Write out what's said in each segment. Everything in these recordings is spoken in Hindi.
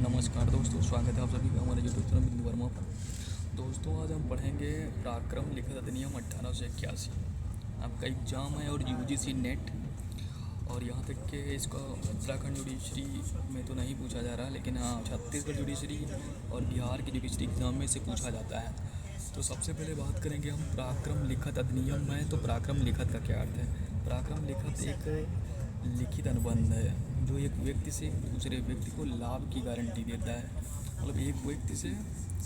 नमस्कार दोस्तों, स्वागत है आप सभी का हमारे यूट्यूब चैनल बिंदु वर्मा पर। दोस्तों, आज हम पढ़ेंगे पराक्रम लिखित अधिनियम 1881। आपका एग्ज़ाम है और यूजीसी नेट, और यहाँ तक कि इसका उत्तराखंड जुडिशरी में तो नहीं पूछा जा रहा, लेकिन हाँ छत्तीसगढ़ जुडिशरी और बिहार की जुडिशरी एग्ज़ाम में से पूछा जाता है। तो सबसे पहले बात करेंगे हम पराक्रम लिखित अधिनियम में। तो पराक्रम लिखित का क्या अर्थ है? पराक्रम लिखित एक लिखित अनुबंध है जो एक व्यक्ति से दूसरे व्यक्ति को लाभ की गारंटी देता है। मतलब एक व्यक्ति से,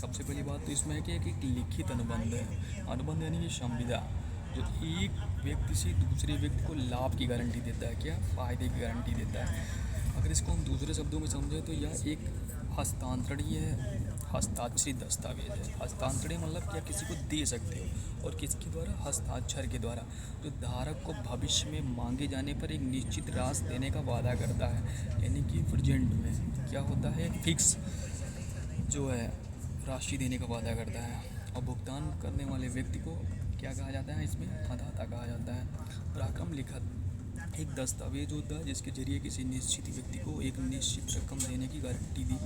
सबसे पहली बात तो इसमें है कि एक लिखित अनुबंध है। अनुबंध यानी कि संविदा, जो एक व्यक्ति से दूसरे व्यक्ति को लाभ की गारंटी देता है। क्या? फ़ायदे की गारंटी देता है। अगर इसको हम दूसरे शब्दों में समझें तो यह एक हस्तांतरणीय हस्ताक्षरित दस्तावेज है। हस्तांतरणीय मतलब क्या? किसी को दे सकते हो, और किसके द्वारा? हस्ताक्षर के द्वारा, जो धारक को भविष्य में मांगे जाने पर एक निश्चित राशि देने का वादा करता है। यानी कि प्रेजेंट में क्या होता है? फिक्स जो है राशि देने का वादा करता है। और भुगतान करने वाले व्यक्ति को क्या कहा जाता है? इसमें प्रदाता कहा जाता है। पराक्रम लिखित एक दस्तावेज होता है जिसके जरिए किसी निश्चित व्यक्ति को एक निश्चित रकम देने की गारंटी दी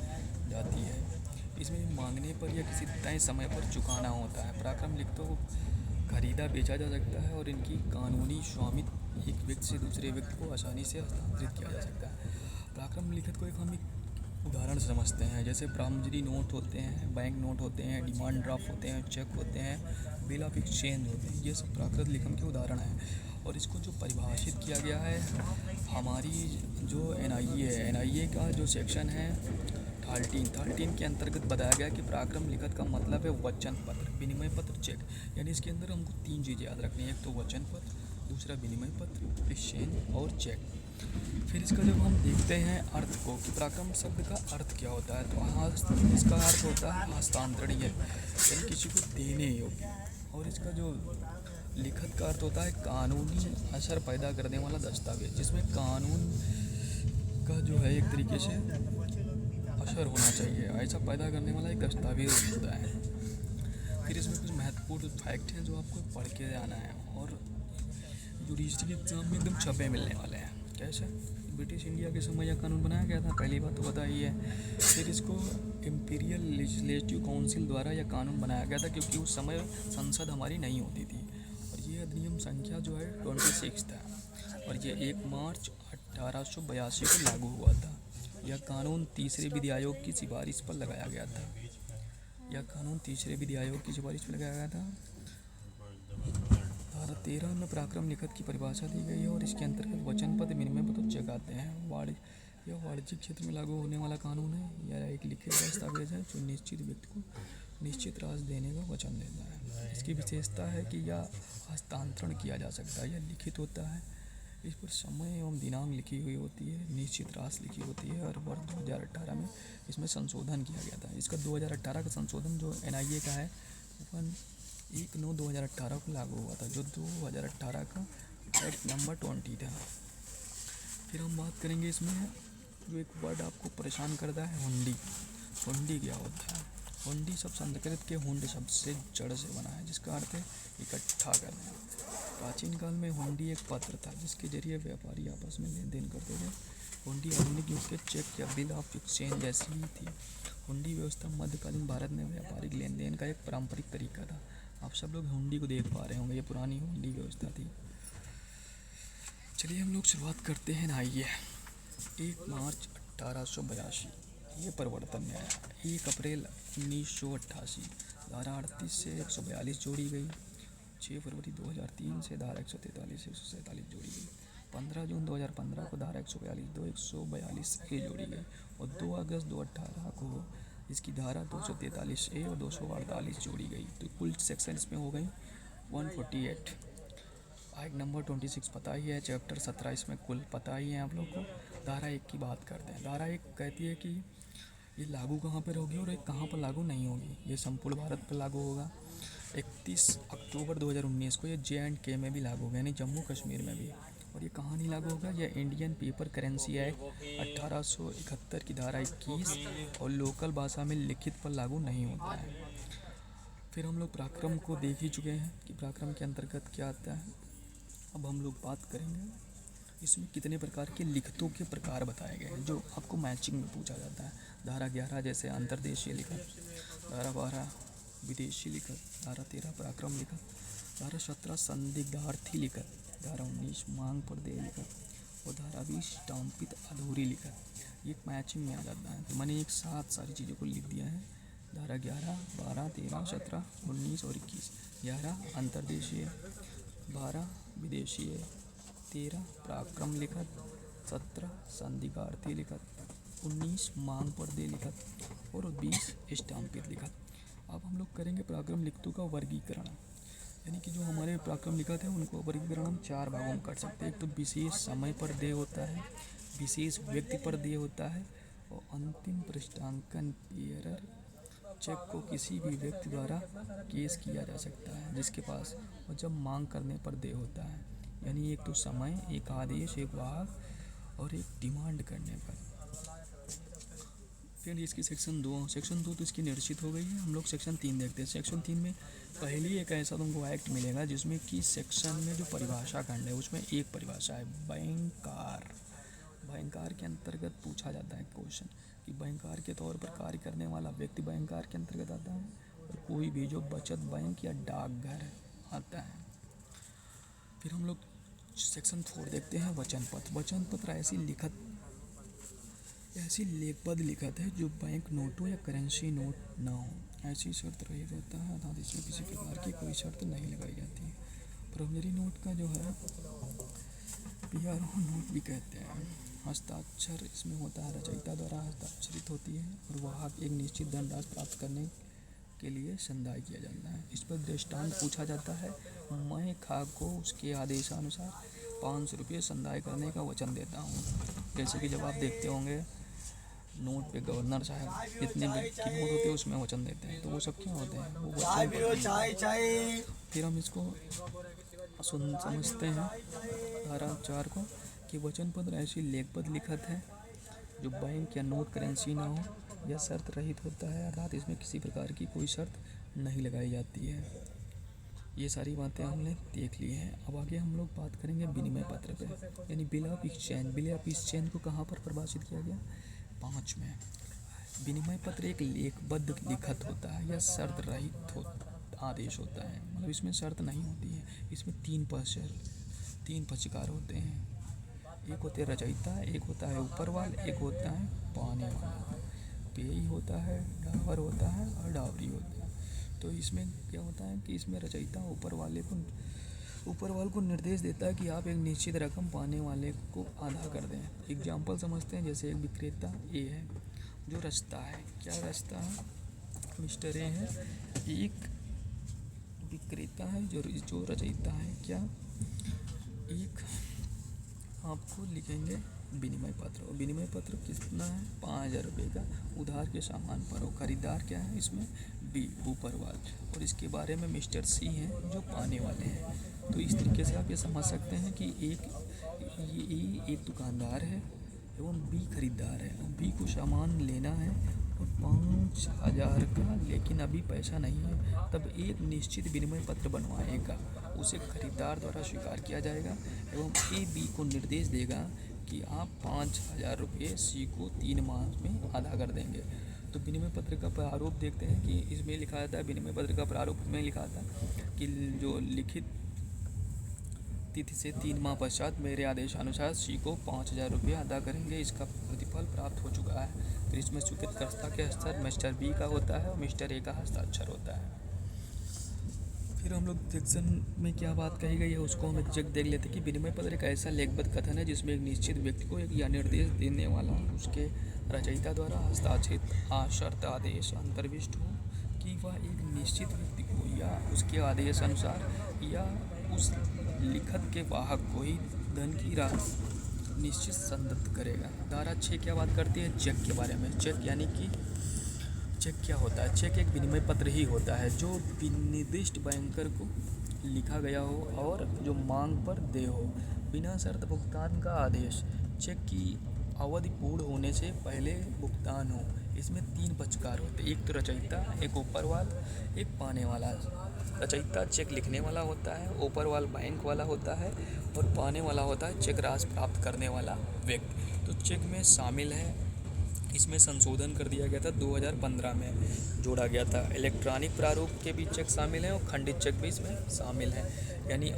जाती है। इसमें मांगने पर या किसी तय समय पर चुकाना होता है। पराक्रम लिखितों को खरीदा बेचा जा सकता है और इनकी कानूनी स्वामित्व एक व्यक्ति से दूसरे व्यक्ति को आसानी से हस्तांतरित किया जा सकता है। पराक्रम लिखित को एक हम उदाहरण समझते हैं, जैसे प्रामिसरी नोट होते हैं, बैंक नोट होते हैं, डिमांड ड्राफ्ट होते हैं, चेक होते हैं, बिल ऑफ एक्सचेंज होते हैं। ये सब प्राकृत लिखन के उदाहरण हैं। और इसको जो परिभाषित किया गया है, हमारी जो एनआईए है, एनआईए का जो सेक्शन है 13 के अंतर्गत बताया गया कि पराक्रम लिखित का मतलब है वचन पत्र, विनिमय पत्र, चेक। यानी इसके अंदर हमको 3 चीज़ें याद रखनी है। एक तो वचन पत्र, दूसरा विनिमय पत्र, एक्सचेंज, और चेक। फिर इसका जब हम देखते हैं अर्थ को कि पराक्रम शब्द का अर्थ क्या होता है, तो इसका अर्थ होता है हस्तांतरणीय, यानी किसी को देने योग्य। और इसका जो लिखित का अर्थ होता है कानूनी असर पैदा करने वाला दस्तावेज, जिसमें कानून का जो है एक तरीके से असर होना चाहिए, ऐसा पैदा करने वाला एक दस्तावेज होता है। फिर इसमें कुछ महत्वपूर्ण फैक्ट हैं जो आपको पढ़ के जाना है, और जुडिशरी एग्जाम में एकदम छपे मिलने वाले हैं। कैसे? ब्रिटिश इंडिया के समय यह कानून बनाया गया था, पहली बात तो बताई है। फिर इसको इम्पीरियल लेजिस्लेटिव काउंसिल द्वारा यह कानून बनाया गया था, क्योंकि उस समय संसद हमारी नहीं होती थी। और ये अधिनियम संख्या जो है 26 था, और ये 1 मार्च 1882 को लागू हुआ था। यह कानून तीसरे विधि आयोग की सिफारिश पर लगाया गया था। यह कानून तीसरे विधि आयोग की सिफारिश पर लगाया गया था। धारा 13 में पराक्रम लिखित की परिभाषा दी गई है, और इसके अंतर्गत वचन पत्र, विनिमय पत्र, चेक आते हैं। यह वाणिज्यिक क्षेत्र में लागू होने वाला कानून है। यह एक लिखित दस्तावेज है जो निश्चित व्यक्ति को निश्चित राशि देने का वचन देता है। इसकी विशेषता है कि यह हस्तांतरण किया जा सकता है, यह लिखित होता है, इस पर समय एवं दिनांक लिखी हुई होती है, निश्चित राशि लिखी होती है। और वर्ष 2018 में इसमें संशोधन किया गया था। इसका 2018 का संशोधन जो एनआईए का है, 1/9/2018 को लागू हुआ था, जो 2018 का एक्ट नंबर 20 था। फिर हम बात करेंगे इसमें जो एक वर्ड आपको परेशान करता है, हुंडी। हुंडी क्या होता है? हुंडी शब्द संस्कृत के हुंड शब्द से जड़ से बना है, जिसका अर्थ है इकट्ठा करना। प्राचीन काल में हुंडी एक पत्र था जिसके जरिए व्यापारी आपस में लेन देन करते थे। हुंडी आधुनिक युग के चेक या बिल ऑफ एक्सचेंज जैसी ही थी। हुंडी व्यवस्था मध्यकालीन भारत में व्यापारिक लेन देन का एक पारंपरिक तरीका था। आप सब लोग हुंडी को देख पा रहे होंगे, ये पुरानी हुंडी व्यवस्था थी। चलिए हम लोग शुरुआत करते हैं। आइए, 1 मार्च 1882 ये परिवर्तन में आया। 1 अप्रैल 1988 धारा 38 से 142 जोड़ी गई। 6 फरवरी 2003 से धारा 143 से 147 जोड़ी गई। 15 जून 2015 को धारा 142 ए जोड़ी गई, और 2 अगस्त 2018 को इसकी धारा 243 ए और 248 जोड़ी गई। तो कुल सेक्शन इसमें हो गई 148। एक्ट नंबर 26 पता ही है, चैप्टर 17 इसमें कुल पता ही है आप लोग को। धारा 1 की बात करते हैं। धारा 1 कहती है कि ये लागू कहाँ पर होगी और एक कहाँ पर लागू नहीं होगी। ये संपूर्ण भारत पर लागू होगा। 31 अक्टूबर 2019 को ये J&K में भी लागू होगा, यानी जम्मू कश्मीर में भी। और ये कहाँ नहीं लागू होगा? ये इंडियन पेपर करेंसी एक्ट 1871 की धारा 21 और लोकल भाषा में लिखित पर लागू नहीं होता है। फिर हम लोग पराक्रम को देख ही चुके हैं कि पराक्रम के अंतर्गत क्या आता है। अब हम लोग बात करेंगे इसमें कितने प्रकार के लिखतों के प्रकार बताए गए हैं जो आपको मैचिंग में पूछा जाता है। धारा 11 जैसे अंतर्देशीय लिखत, धारा 12 विदेशी लिखत, धारा 13 पराक्रम लिखत, धारा 17 संदिग्धार्थी लिखत, धारा 19 मांग पर देय लिखत और धारा 20 स्टाम्पित अधूरी लिखत। ये मैचिंग में आ जाता है। तो मैंने एक साथ सारी चीज़ों को लिख दिया है। धारा 11, 12, 13, 17, 19 और 21। 11 अंतर्देशीय, 12 विदेशीय, 13 पराक्रम लिखत, 17 संदिग्धार्थी लिखत, 19 मांग पर देय लिखत और 20 स्टाम्पित लिखत। अब हम लोग करेंगे पराक्रम लिखतों का वर्गीकरण, यानी कि जो हमारे पराक्रम लिखत है उनको वर्गीकरण हम 4 भागों में कर सकते हैं। एक तो विशेष समय पर देय होता है, विशेष व्यक्ति पर देय होता है और अंतिम पृष्ठांकन पेयरर चेक को किसी भी व्यक्ति द्वारा केस किया जा सकता है जिसके पास, और जब मांग करने पर देय होता है। यानी एक तो समय, एक आदेश, एक वाहक और एक डिमांड करने पर। फिर इसकी सेक्शन 2 तो इसकी निश्चित हो गई है। हम लोग सेक्शन 3 देखते हैं। सेक्शन 3 में पहली एक ऐसा तुमको एक्ट मिलेगा जिसमें कि सेक्शन में जो परिभाषा खंड है उसमें एक परिभाषा है बैंकार। बैंकार के अंतर्गत पूछा जाता है क्वेश्चन कि बैंकार के तौर पर कार्य करने वाला व्यक्ति बैंकार के अंतर्गत आता है और कोई भी जो बचत बैंक या डाकघर आता है। फिर हम लोग सेक्शन 4 देखते हैं वचन पत्र। वचन पत्र ऐसी लेखबद्ध लिखत है जो बैंक नोटों या करेंसी नोट ना हो। ऐसी शर्त रहित होता है अर्थात इसमें किसी प्रकार की कोई शर्त नहीं लगाई जाती है। प्रोमिसरी नोट का जो है PRO नोट भी कहते हैं। हस्ताक्षर इसमें होता है, रचयिता द्वारा हस्ताक्षरित होती है और वाहक एक निश्चित धनराशि प्राप्त करने के लिए संदाय किया जाता है। इस पर दृष्टांत पूछा जाता है, मैं खा को उसके आदेशानुसार 500 रुपये संदाय करने का वचन देता हूँ। जैसे कि जब आप देखते होंगे नोट पे गवर्नर साहब जितने भी नोट होते हैं उसमें वचन देते हैं, तो वो सब क्या होते हैं, वो वचन। फिर हम इसको समझते हैं धारा 4 को कि वचन पत्र ऐसी लेखबद्ध लिखत है जो बैंक या नोट करेंसी ना हो या शर्त रहित होता है अर्थात इसमें किसी प्रकार की कोई शर्त नहीं लगाई जाती है। ये सारी बातें हमने देख ली हैं। अब आगे हम लोग बात करेंगे विनिमय पत्र पे, यानी bill of exchange. Bill of exchange को कहाँ पर परिभाषित किया गया, 5 में। विनिमय पत्र एक लेखबद्ध लिखत होता है या शर्त रहित आदेश होता है, मतलब इसमें शर्त नहीं होती है। इसमें 3 पक्षकार होते हैं। एक होते हैं रचयिता, एक होता है ऊपरवाल, एक होता है पाने वाला। पेयी होता है, डावर होता है और डावरी होता है। तो इसमें क्या होता है कि इसमें रचयिता ऊपरवाल को निर्देश देता है कि आप एक निश्चित रकम पाने वाले को आधा कर दें। एग्जाम्पल समझते हैं, जैसे एक विक्रेता ए है जो रचता है। क्या रचता है, मिस्टर ए है। एक विक्रेता है जो रचयिता है। क्या, एक आपको लिखेंगे विनिमय पत्र। और विनिमय पत्र कितना है, 5,000 रुपये का उधार के सामान पर। और खरीदार क्या है इसमें, बी ऊपरवाल। और इसके बारे में मिस्टर सी हैं जो पाने वाले हैं। तो इस तरीके से आप ये समझ सकते हैं कि एक दुकानदार है एवं बी खरीदार है। और बी को सामान लेना है और 5,000 का, लेकिन अभी पैसा नहीं है। तब एक निश्चित विनिमय पत्र बनवाएगा, उसे खरीदार द्वारा स्वीकार किया जाएगा एवं ए बी को निर्देश देगा कि आप 5,000 रुपये सी को 3 माह में आधा कर देंगे। तो विनिमय पत्र का प्रारूप देखते हैं कि इसमें लिखा जाता है, विनिमय पत्र का प्रारूप में लिखा था कि जो लिखित तिथि से 3 माह पश्चात मेरे आदेशानुसार सी को 5,000 रुपये अदा करेंगे, इसका प्रतिफल प्राप्त हो चुका है। फिर इसमें स्वीकृतकर्ता के हस्ताक्षर मिस्टर बी का होता है और मिस्टर ए का हस्ताक्षर होता है। फिर हम लोग सेक्शन में क्या बात कही गई है उसको हम एग्जैक्ट देख लेते हैं कि विनिमय पत्र एक ऐसा लेखबद्ध कथन है जिसमें एक निश्चित व्यक्ति को एक या निर्देश देने वाला उसके रचयिता द्वारा हस्ताक्षरित आशर्त आदेश अंतर्विष्ट हो कि वह एक निश्चित व्यक्ति को या उसके आदेश अनुसार या उस लिखत के वाहक को ही धन की राशि निश्चित संदत्त करेगा। धारा 6 क्या बात करती है, चेक के बारे में। चेक यानी कि चेक क्या होता है, चेक एक विनिमय पत्र ही होता है जो निर्दिष्ट बैंकर को लिखा गया हो और जो मांग पर दे हो, बिना शर्त भुगतान का आदेश। चेक की अवधि पूर्ण होने से पहले भुगतान हो। इसमें 3 पक्षकार होते हैं, एक तो रचयिता, एक ऊपरवाल, एक पाने वाला। रचयिता चेक लिखने वाला होता है, ऊपर वाला बैंक वाला होता है और पाने वाला होता है चेक राशि प्राप्त करने वाला व्यक्ति। तो चेक में शामिल है, इसमें संशोधन कर दिया गया था 2015 में जोड़ा गया था। इलेक्ट्रॉनिक प्रारूप के भी चेक शामिल हैं और खंडित चेक भी इसमें शामिल हैं। यानी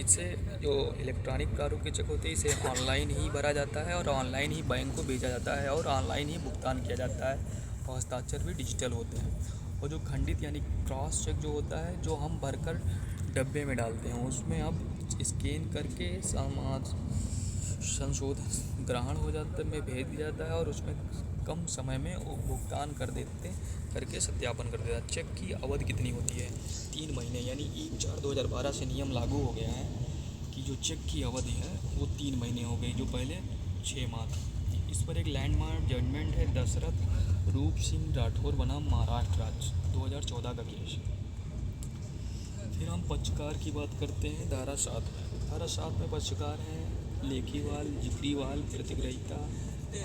इससे जो इलेक्ट्रॉनिक प्रारूप के चेक होते हैं इसे ऑनलाइन ही भरा जाता है और ऑनलाइन ही बैंक को भेजा जाता है और ऑनलाइन ही भुगतान किया जाता है और हस्ताक्षर भी डिजिटल होते हैं। और जो खंडित यानी क्रॉस चेक जो होता है, जो हम भरकर डब्बे में डालते हैं, उसमें अब स्कैन करके समाज संशोधन ग्रहण हो जाता में भेज दिया जाता है और उसमें कम समय में भुगतान कर देते करके सत्यापन कर देता है। चेक की अवधि कितनी होती है? 3 महीने। यानी 1/4/2012 से नियम लागू हो गया है कि जो चेक की अवधि है वो 3 महीने हो गई, जो पहले 6 माह थी। इस पर एक लैंडमार्क जजमेंट है, दशरथ रूप सिंह राठौर बनाम महाराष्ट्र राज्य, 2014 का केस। फिर हम पक्षकार की बात करते हैं धारा 7 में। धारा 7 में पक्षकार हैं लेखीवाल, जिक्रीवाल, प्रतिग्रहीता,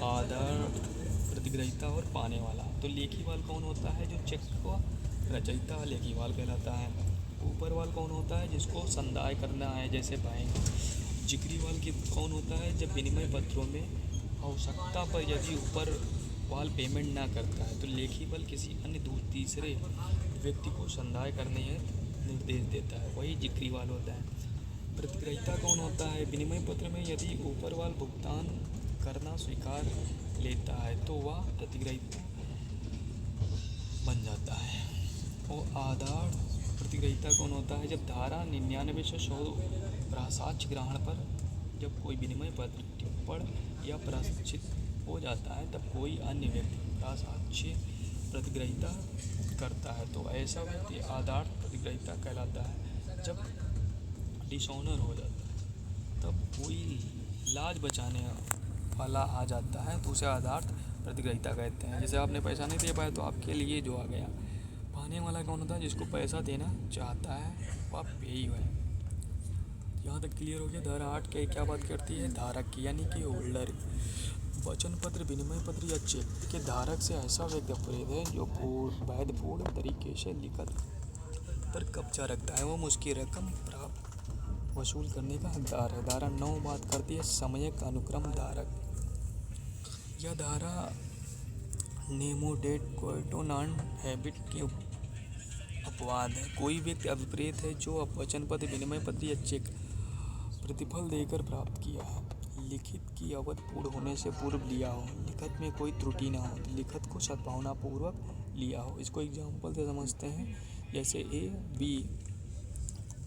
आधार प्रतिग्रहीता और पाने वाला। तो लेखीवाल कौन होता है? जो चेक को रचयिता लेखीवाल कहलाता है। ऊपर वाल कौन होता है? जिसको संदाय करना है, जैसे बैंक। जिक्रीवाल की कौन होता है? जब विनिमय पत्रों में आवश्यकता पर यदि ऊपर वाल पेमेंट ना करता है तो लेखीवाल किसी अन्य तीसरे व्यक्ति को संदाय करने है निर्देश देता है, वही जिक्रीवाल होता है। प्रतिग्रहीता कौन होता है? विनिमय पत्र में यदि ऊपर वाल भुगतान करना स्वीकार लेता है तो वह प्रतिग्रहीता बन जाता है। और आधार प्रतिग्रहीता कौन होता है? जब धारा 99 से 100 साक्ष्य ग्रहण पर जब कोई विनिमय पत्र टिप्पण या प्रक्षित हो जाता है तब कोई अन्य व्यक्ति साक्ष्य प्रतिग्रहीता करता है तो ऐसा व्यक्ति आधार प्रतिग्रहीता कहलाता है। जब डिसऑनर हो जाता है तब कोई लाज बचाने वाला आ जाता है तो उसे आधार प्रतिग्रहीता कहते हैं। जैसे आपने पैसा नहीं दे पाया तो आपके लिए जो आ गया। पाने वाला कौन होता है? जिसको पैसा देना चाहता है वह पेयी है। यहाँ तक क्लियर हो गया। धारा 8 के क्या बात करती है? धारक की, यानी कि होल्डर। वचन पत्र, विनिमय पत्र या चेक के धारक से ऐसा व्यक्ति अपराध है जो वैधपूर्ण तरीके से लिखत पर कब्जा रखता है, वो उसकी रकम प्राप्त वसूल करने का हकदार है। धारा 9 बात करती है समयक अनुक्रम धारक। यह धारा नेमो डेट कोर्टो नॉन हैबिट की अपवाद है। कोई व्यक्ति अभिप्रेत है जो वचन पत्र, विनिमय पत्र या चेक प्रतिफल देकर प्राप्त किया है, लिखित की अवधि पूर्ण होने से पूर्व लिया हो, लिखत में कोई त्रुटि ना हो, लिखत को सद्भावनापूर्वक लिया हो। इसको एग्जाम्पल से समझते हैं। जैसे ए बी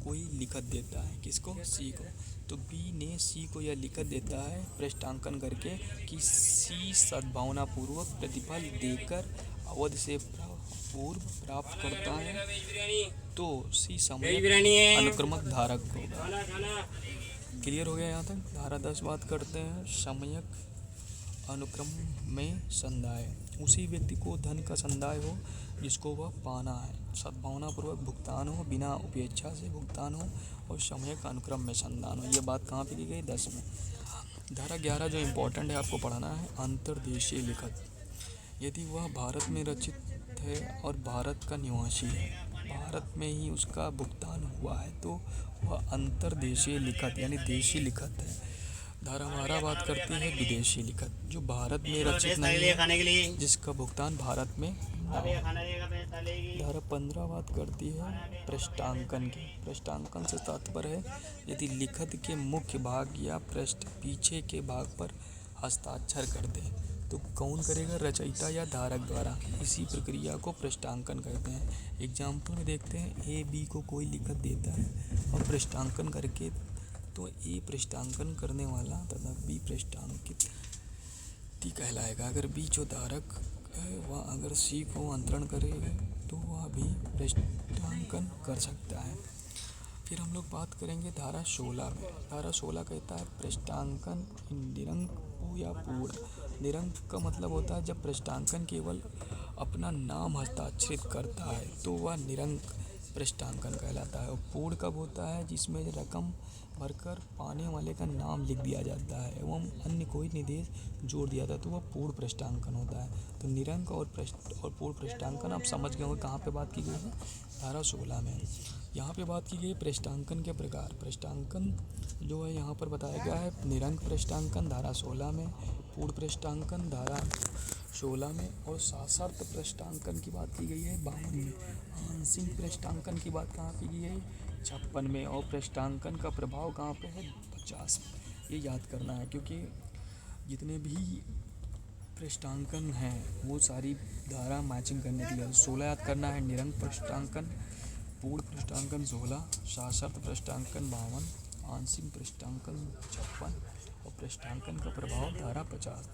कोई लिखत देता है, किसको? सी को, तो बी ने सी को यह लिखत देता है पृष्ठांकन करके कि सी सद्भावनापूर्वक प्रतिफल देकर अवधि से पूर्व प्राप्त करता है तो सी समय अनुक्रमक धारक होगा। क्लियर हो गया यहाँ तक? धारा 10 बात करते हैं समयक अनुक्रम में संदाय। उसी व्यक्ति को धन का संदाय हो जिसको वह पाना है, सद्भावनापूर्वक भुगतान हो, बिना उपेक्षा से भुगतान हो और समयक अनुक्रम में संदान हो। ये बात कहाँ पे की गई? 10 में। धारा 11 जो इम्पोर्टेंट है आपको पढ़ना है, अंतर्देशीय लिखत। यदि वह भारत में रचित है और भारत का निवासी है, भारत में ही उसका भुगतान हुआ है तो वह अंतर्देशीय लिखत यानी देशी लिखत है। धारा 12 बात करती है विदेशी लिखत, जो भारत में रचित नहीं है, जिसका भुगतान भारत में ना हो। धारा 15 बात करती है पृष्ठांकन की। पृष्ठांकन से तात्पर्य है यदि लिखत के मुख्य भाग या पृष्ठ पीछे के भाग पर हस्ताक्षर कर दे तो कौन करेगा? रचयिता या धारक द्वारा। इसी प्रक्रिया को पृष्ठांकन कहते हैं। एग्जाम्पल में देखते हैं, ए बी को कोई लिखत देता है और पृष्ठांकन करके तो ए पृष्ठांकन करने वाला तथा बी पृष्ठांकित कहलाएगा। अगर बी जो धारक है वह अगर सी को अंतरण करेगा तो वह भी पृष्ठांकन कर सकता है। फिर हम लोग बात करेंगे धारा 16 में। धारा 16 कहता है पृष्ठांकन निरंक या पूर्ण। निरंक का मतलब होता है जब पृष्ठांकन केवल अपना नाम हस्ताक्षरित करता है तो वह निरंक पृष्ठांकन कहलाता है। और पूर्ण कब होता है? जिसमें रकम भरकर पाने वाले का नाम लिख दिया जाता है एवं अन्य कोई निर्देश जोड़ दिया जाता है, तो वह पूर्ण पृष्ठांकन होता है। तो निरंक और पूर्ण पृष्ठांकन आप समझ गए होंगे कहाँ पे बात की गई है? धारा 16 में। यहाँ पे बात की गई पृष्ठांकन के प्रकार। पृष्ठांकन जो है यहाँ पर बताया गया है निरंक पृष्ठांकन धारा 16 में, पूर्ण पृष्ठांकन धारा 16 में, और सशर्त पृष्ठांकन की बात की गई है 52 में। आंशिक पृष्ठांकन की बात कहाँ की गई है? 56 में। और पृष्ठांकन का प्रभाव कहाँ पे है? 50 में। ये याद करना है क्योंकि जितने भी पृष्ठांकन हैं वो सारी धारा मैचिंग करने के लिए 16 याद करना है। निरंक पृष्ठांकन, पूर्ण पृष्ठांकन 16, सशर्त पृष्ठांकन 52, आंशिक पृष्ठांकन 56 और पृष्ठांकन का प्रभाव धारा 50।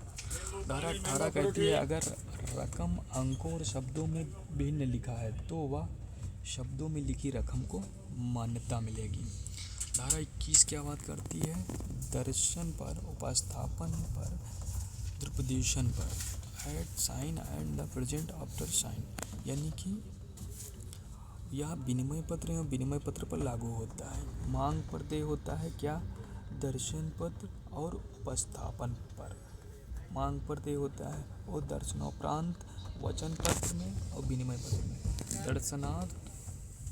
धारा 18 कहती है अगर रकम अंकों और शब्दों में भिन्न लिखा है तो वह शब्दों में लिखी रकम को मान्यता मिलेगी। धारा 21 क्या बात करती है? दर्शन पर, उपस्थापन पर, द्रुपदेशन पर, at sign and the present after sign, यानी कि यह विनिमय पत्र एवं विनिमय पत्र पर लागू होता है। मांग पर देय होता है क्या? दर्शन पत्र और उपस्थापन पर मांग पर देय होता है, और दर्शनोपरांत वचन पत्र में और विनिमय पत्र में। दर्शनार्थ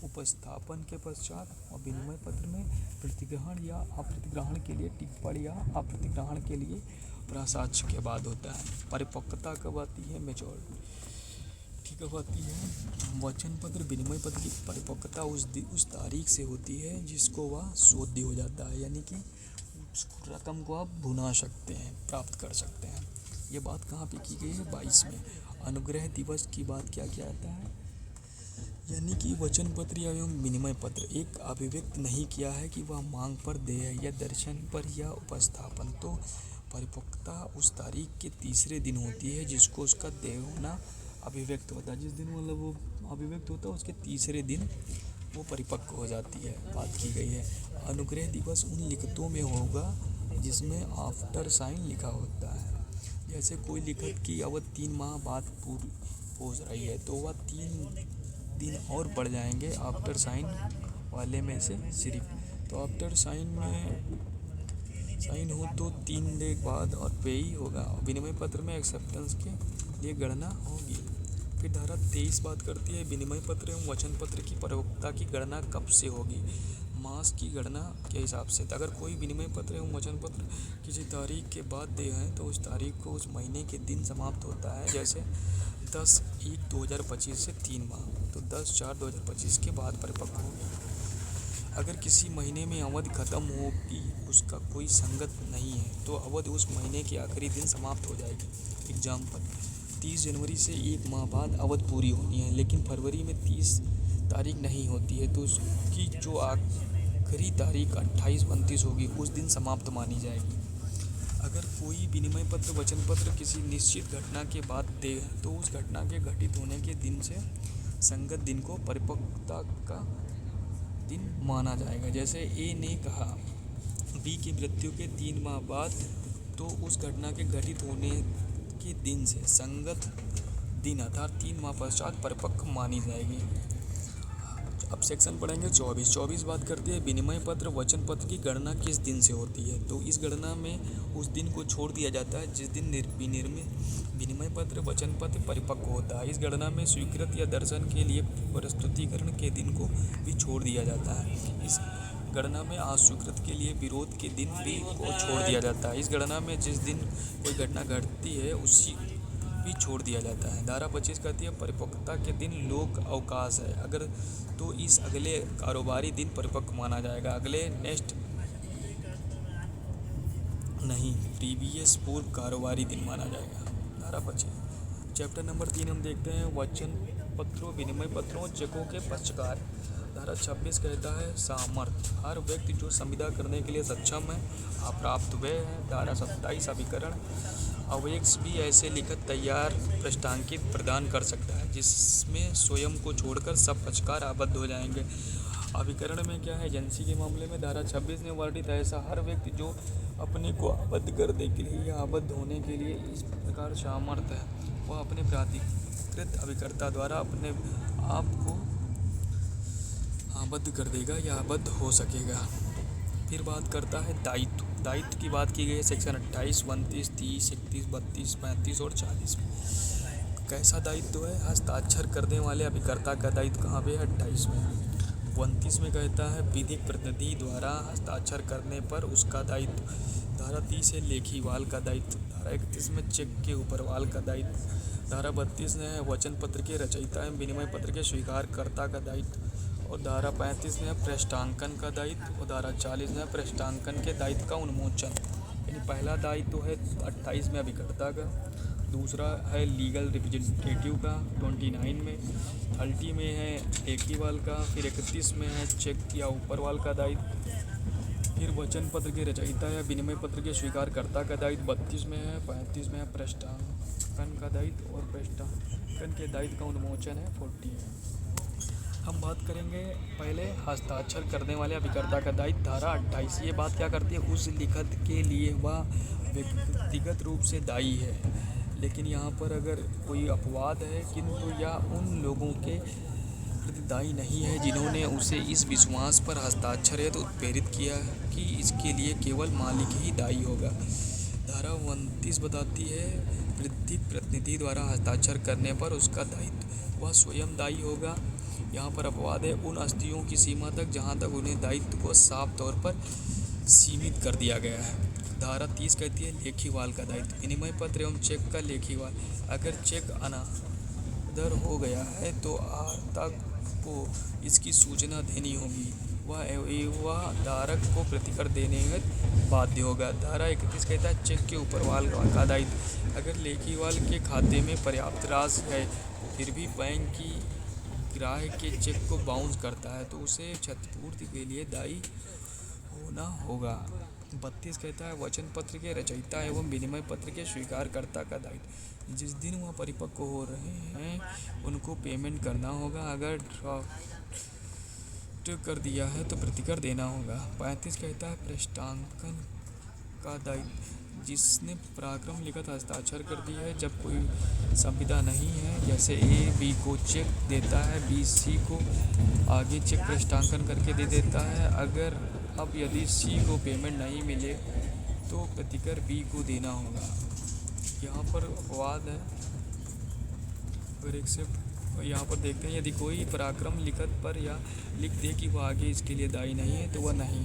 उपस्थापन के पश्चात और विनिमय पत्र में प्रतिग्रहण या अप्रतिग्रहण के लिए टिप्पणी या अप्रतिग्रहण के लिए प्रसाक्ष्य के बाद होता है। परिपक्वता कब आती है? मैच्योरिटी कब आती है? वचन पत्र विनिमय पत्र की परिपक्वता उस तारीख से होती है जिसको वह शोध्य हो जाता है, यानी कि उस रकम को आप भुना सकते हैं, प्राप्त कर सकते हैं। ये बात कहाँ पे की गई है? 22 में। अनुग्रह दिवस की बात क्या क्या आता है? यानी कि वचन पत्र एवं विनिमय पत्र एक अभिव्यक्त नहीं किया है कि वह मांग पर देय है या दर्शन पर या उपस्थापन, तो परिपक्वता उस तारीख के तीसरे दिन होती है जिसको उसका देय होना अभिव्यक्त होता है। जिस दिन मतलब वो अभिव्यक्त होता है उसके तीसरे दिन वो परिपक्व हो जाती है, बात की गई है। अनुग्रह दिवस उन लिखतों में होगा जिसमें आफ्टर साइन लिखा होता है। जैसे कोई लिखत की अवधि 3 माह बाद पूरी हो रही है तो वह 3 दिन और बढ़ जाएंगे आफ्टर साइन वाले में से सिर्फ। तो आफ्टर साइन में साइन हो तो 3 दिन के बाद और पे ही होगा। विनिमय पत्र में एक्सेप्टेंस के लिए गणना होगी। फिर धारा 23 बात करती है विनिमय पत्र एवं वचन पत्र की परिपक्वता की गणना कब से होगी? मास की गणना के हिसाब से। अगर कोई विनिमय पत्र एवं वचन पत्र किसी तारीख के बाद दे हैं तो उस तारीख को उस महीने के दिन समाप्त होता है। जैसे 10/1/2025 से 3 माह, तो 10/4/2025 के बाद परिपक्व होगी। अगर किसी महीने में अवधि खत्म होगी, उसका कोई संगत नहीं है, तो अवधि उस महीने के आखिरी दिन समाप्त हो जाएगी। एग्जाम्पल 30 जनवरी से 1 माह बाद अवधि पूरी होनी है, लेकिन फरवरी में 30 तारीख नहीं होती है, तो उसकी जो आखिरी तारीख 28-29 होगी उस दिन समाप्त मानी जाएगी। अगर कोई विनिमय पत्र वचन पत्र किसी निश्चित घटना के बाद दे तो उस घटना के घटित होने के दिन से संगत दिन को परिपक्वता का दिन माना जाएगा। जैसे ए ने कहा बी की मृत्यु के 3 माह बाद, तो उस घटना के घटित होने के दिन से संगत दिन अर्थात 3 माह पश्चात परिपक्व मानी जाएगी। अब सेक्शन पढ़ेंगे 24 बात करती है विनिमय पत्र वचन पत्र की गणना किस दिन से होती है। तो इस गणना में उस दिन को छोड़ दिया जाता है जिस दिन विनिमय पत्र वचन पत्र परिपक्व होता है। इस गणना में स्वीकृत या दर्शन के लिए प्रस्तुतिकरण के दिन को भी छोड़ दिया जाता है। इस गणना में अस्वीकृत के लिए विरोध के दिन भी को छोड़ दिया जाता है। इस गणना में जिस दिन कोई घटना घटती है उसी भी छोड़ दिया जाता है। धारा 25 कहती है परिपक्वता के दिन लोक अवकाश है अगर तो इस अगले कारोबारी दिन परिपक्व माना जाएगा। अगले नेक्स्ट नहीं, प्रीवियस पूर्व कारोबारी दिन माना जाएगा। धारा 25। चैप्टर नंबर 3 हम देखते हैं वचन पत्रों विनिमय पत्रों चेकों के पक्षकार। धारा 26 कहता है सामर्थ्य हर व्यक्ति जो संविदा करने के लिए सक्षम है अप्राप्त वह है। धारा 27 अभिकरण अवयक्ष भी ऐसे लिखत तैयार पृष्ठांकित प्रदान कर सकता है जिसमें स्वयं को छोड़कर सब पक्षकार आबद्ध हो जाएंगे। अभिकरण में क्या है? एजेंसी के मामले में धारा 26 ने वर्णित ऐसा हर व्यक्ति जो अपने को आबद्ध करने के लिए या आबद्ध होने के लिए इस प्रकार सामर्थ्य है वह अपने प्राधिकृत अभिकर्ता द्वारा अपने आप को आबद्ध कर देगा या आबद्ध हो सकेगा। फिर बात करता है दायित्व। दायित्व की बात की गई है सेक्शन 28, 29, 30, 31, 32, 35 और 40 में। कैसा दायित्व है? हस्ताक्षर करने वाले अभिकर्ता का दायित्व कहाँ पे है? 28 में। 29 में कहता है विधिक प्रतिनिधि द्वारा हस्ताक्षर करने पर उसका दायित्व। धारा 30 है लेखीवाल का दायित्व। धारा 31 में चेक के ऊपर वाल का दायित्व। धारा 32 में है वचन पत्र के रचयिता एवं विनिमय पत्र के स्वीकारकर्ता का दायित्व। और धारा 35 में है पृष्ठांकन का दायित्व। और धारा 40 में है पृष्ठांकन के दायित्व का उन्मोचन। यानी पहला दायित्व है 28 में अभिकर्ता का, दूसरा है लीगल रिप्रेजेंटेटिव का 29 में, 30 में है लेखीवाल का, फिर 31 में है चेक या ऊपरवाल का दायित्व, फिर वचन पत्र के रचयिता या विनिमय पत्र के स्वीकारकर्ता का दायित्व 32 में है, 35 में है पृष्ठांकन का दायित्व और पृष्ठांकन के दायित्व का उन्मोचन है 40 में। हम बात करेंगे पहले हस्ताक्षर करने वाले अभिकर्ता का दायित्व। धारा 28 ये बात क्या करती है? उस लिखत के लिए वह व्यक्तिगत रूप से दायी है, लेकिन यहाँ पर अगर कोई अपवाद है किंतु या उन लोगों के प्रति दायी नहीं है जिन्होंने उसे इस विश्वास पर हस्ताक्षर हेतु उत्प्रेरित किया कि इसके लिए केवल मालिक ही दायी होगा। धारा 29 बताती है विधिक प्रतिनिधि द्वारा हस्ताक्षर करने पर उसका दायित्व, वह स्वयं दायी होगा। यहाँ पर अपवाद है उन अस्थियों की सीमा तक जहाँ तक उन्हें दायित्व को साफ तौर पर सीमित कर दिया गया है। धारा 30 कहती है लेखीवाल का दायित्व। विनिमय पत्र एवं चेक का लेखीवाल। अगर चेक अनादर हो गया है तो आर्तक को इसकी सूचना देनी होगी, वह धारक को प्रतिकर देने में बाध्य होगा। धारा 31 कहता है चेक के ऊपर वाल का दायित्व। अगर लेखीवाल के खाते में पर्याप्त राशि है फिर भी बैंक की ग्राहक के चेक को बाउंस करता है तो उसे क्षतिपूर्ति के लिए दायी होना होगा। 32 कहता है वचन पत्र के रचयिता एवं विनिमय पत्र के स्वीकारकर्ता का दायित्व। जिस दिन वह परिपक्व हो रहे हैं उनको पेमेंट करना होगा, अगर ड्राफ्ट कर दिया है तो प्रतिकर देना होगा। 35 कहता है पृष्ठांकन का दायित्व। जिसने पराक्रम लिखत हस्ताक्षर कर दिया है जब कोई संविदा नहीं है, जैसे ए बी को चेक देता है, बी सी को आगे चेक पृष्ठांकन करके दे देता है। अगर अब यदि सी को पेमेंट नहीं मिले तो प्रतिकर बी को देना होगा। यहाँ पर अपवाद है, अगर एक्सेप्ट यहाँ पर देखते हैं यदि कोई पराक्रम लिखत पर या लिख दे कि वह आगे इसके लिए दायी नहीं है तो वह नहीं।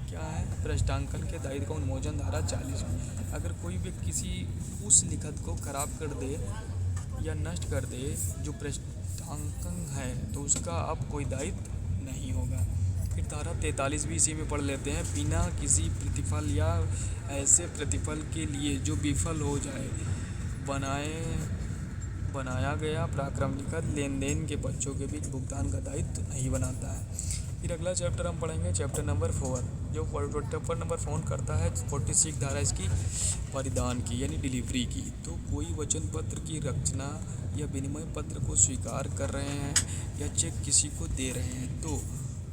क्या है? पृष्ठांकन के दायित्व का उन्मोचन। धारा 40 में अगर कोई व्यक्ति किसी उस लिखत को खराब कर दे या नष्ट कर दे जो पृष्ठांकन है तो उसका अब कोई दायित्व नहीं होगा। फिर धारा 43 भी इसी में पढ़ लेते हैं। बिना किसी प्रतिफल या ऐसे प्रतिफल के लिए जो विफल हो जाए बनाया गया पराक्रम लिखत लेन देन के पक्षों के बीच भुगतान का दायित्व नहीं बनाता है। फिर अगला चैप्टर हम पढ़ेंगे चैप्टर नंबर 4, जो चैप्टर नंबर 4 करता है 46 धारा इसकी परिधान की यानी डिलीवरी की। तो कोई वचन पत्र की रचना या विनिमय पत्र को स्वीकार कर रहे हैं या चेक किसी को दे रहे हैं तो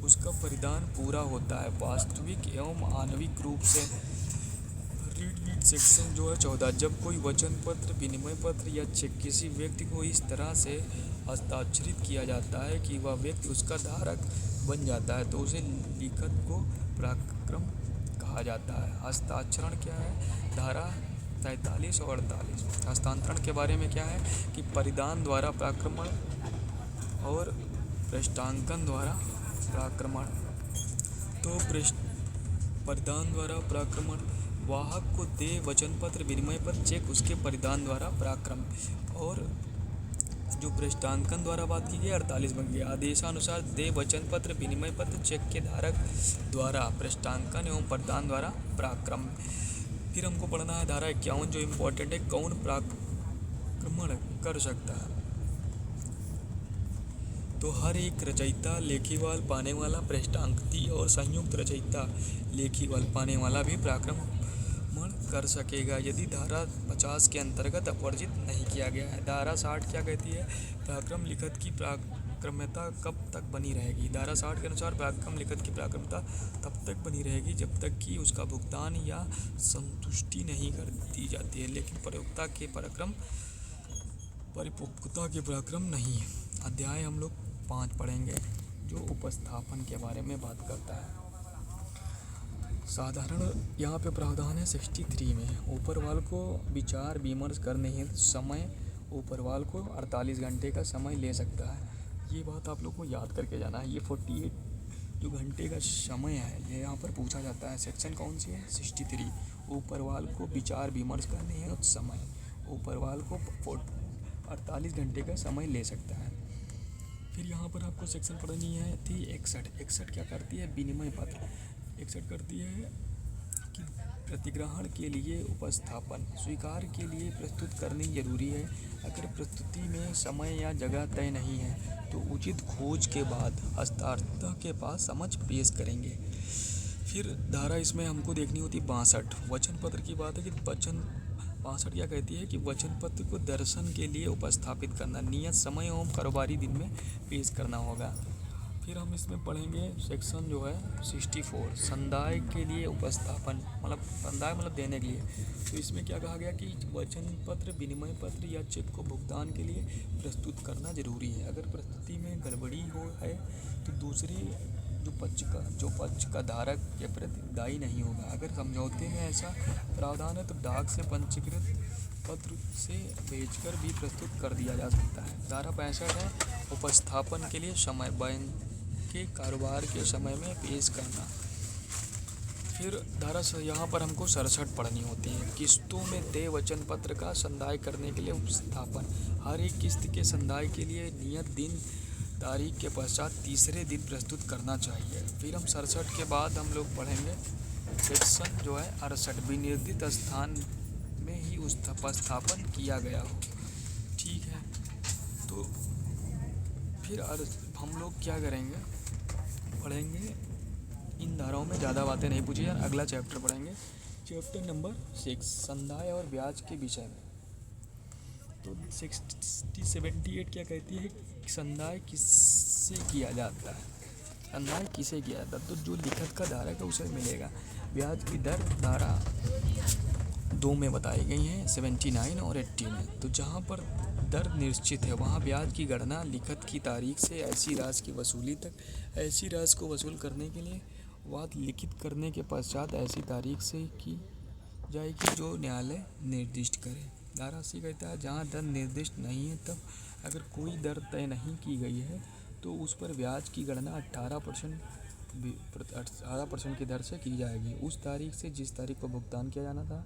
उसका परिधान पूरा होता है वास्तविक एवं आणविक रूप से। रीड सेक्शन जो है 14, जब कोई वचन पत्र, विनिमय पत्र या चेक किसी व्यक्ति को इस तरह से हस्ताक्षरित किया जाता है कि वह व्यक्ति उसका धारक बन जाता है तो उसे लिखत को पराक्रम कहा जाता है। हस्ताक्षरण क्या है? धारा 43 और 48। हस्तांतरण के बारे में क्या है कि परिधान द्वारा पराक्रमण और पृष्ठांकन द्वारा पराक्रमण। तो परिधान द्वारा पराक्रमण वाहक को दे वचन पत्र, विनिमय पत्र, चेक उसके परिधान द्वारा पराक्रम। और जो पृष्ठांकन द्वारा बात की गई 48 बन गया। आदेशानुसार दे वचन पत्र, विनिमय पत्र, चेक के धारक द्वारा पृष्ठांकन एवं परिधान द्वारा पराक्रम। फिर हमको पढ़ना है धारा 51 जो इम्पोर्टेंट है, कौन पराक्रमण कर सकता है। तो हर एक रचयिता लेखीवाल पाने वाला, पृष्ठांकती और संयुक्त रचयिता लेखीवाल पाने वाला भी पराक्रमण कर सकेगा यदि धारा 50 के अंतर्गत अपवर्जित नहीं किया गया है। धारा 60 क्या कहती है? पराक्रम लिखत की पराक्रम्यता कब तक बनी रहेगी? धारा 60 के अनुसार पराक्रम लिखत की पराक्रम्यता तब तक बनी रहेगी जब तक कि उसका भुगतान या संतुष्टि नहीं कर दी जाती है, लेकिन प्रयोक्ता के पराक्रम परिपक्वता के पराक्रम नहीं है। अध्याय हम लोग 5 पढ़ेंगे। जो उपस्थापन के बारे में बात करता है। साधारण यहाँ पे प्रावधान है 63 में, ऊपरवाल को विचार विमर्श करने हेतु समय ऊपरवाल को 48 घंटे का समय ले सकता है। ये बात आप लोग को याद करके जाना है। ये 48 जो घंटे का समय है ये यहाँ पर पूछा जाता है। सेक्शन कौन सी है? 63। ऊपरवाल को विचार विमर्श करने हेतु समय ऊपरवाल को 48 घंटे का समय ले सकता है। फिर यहाँ पर आपको सेक्शन पढ़नी है थी 61 क्या करती है? विनिमय पत्र 61 करती है कि प्रतिग्रहण के लिए उपस्थापन स्वीकार के लिए प्रस्तुत करनी जरूरी है। अगर प्रस्तुति में समय या जगह तय नहीं है तो उचित खोज के बाद हस्ताक्षर के पास समक्ष पेश करेंगे। फिर धारा इसमें हमको देखनी होती 62 वचन पत्र की बात है कि वचन 62 क्या कहती है कि वचन पत्र को दर्शन के लिए उपस्थापित करना नियत समय एवं कारोबारी दिन में पेश करना होगा। फिर हम इसमें पढ़ेंगे सेक्शन जो है 64 संदाय के लिए उपस्थापन मतलब संदाय मतलब देने के लिए। तो इसमें क्या कहा गया कि वचन पत्र विनिमय पत्र या चेक को भुगतान के लिए प्रस्तुत करना जरूरी है। अगर प्रस्तुति में गड़बड़ी हो है तो दूसरे जो पक्ष का धारक के प्रति दायी नहीं होगा। अगर समझौते में ऐसा प्रावधान है तो डाक से पंजीकृत पत्र से भेजकर भी प्रस्तुत कर दिया जा सकता है। धारा 65 है उपस्थापन के लिए समय बैंक के कारोबार के समय में पेश करना। फिर धारा यहाँ पर हमको 67 पढ़नी होती है किस्तों में देय वचन पत्र का संदाय करने के लिए उपस्थापन हर एक किस्त के संदाय के लिए नियत दिन तारीख के पश्चात तीसरे दिन प्रस्तुत करना चाहिए। फिर हम 67 के बाद हम लोग पढ़ेंगे सेक्शन जो है 68 विनिर्दित स्थान में ही उपस्थापन किया गया हो। ठीक है, तो फिर हम लोग क्या करेंगे पढ़ेंगे इन धाराओं में ज़्यादा बातें नहीं पूछी यार। अगला चैप्टर पढ़ेंगे चैप्टर नंबर 6 संदाय और ब्याज के विषय में। तो 78 क्या कहती है संदाय किससे किया जाता है? संदाय किसे किया जाता है? तो जो लिखत का धारक है उसे मिलेगा। ब्याज की दर धारा 2 में बताई गई हैं 79 और 80 में। तो जहाँ पर दर निश्चित है वहाँ ब्याज की गणना लिखत की तारीख से ऐसी राशि की वसूली तक ऐसी राशि को वसूल करने के लिए वाद लिखित करने के पश्चात ऐसी तारीख से की जाएगी जो न्यायालय निर्दिष्ट करे। धारा 80 कहता है जहाँ दर निर्दिष्ट नहीं है तब अगर कोई दर तय नहीं की गई है तो उस पर ब्याज की गणना 18% की दर से की जाएगी। उस तारीख से जिस तारीख को भुगतान किया जाना था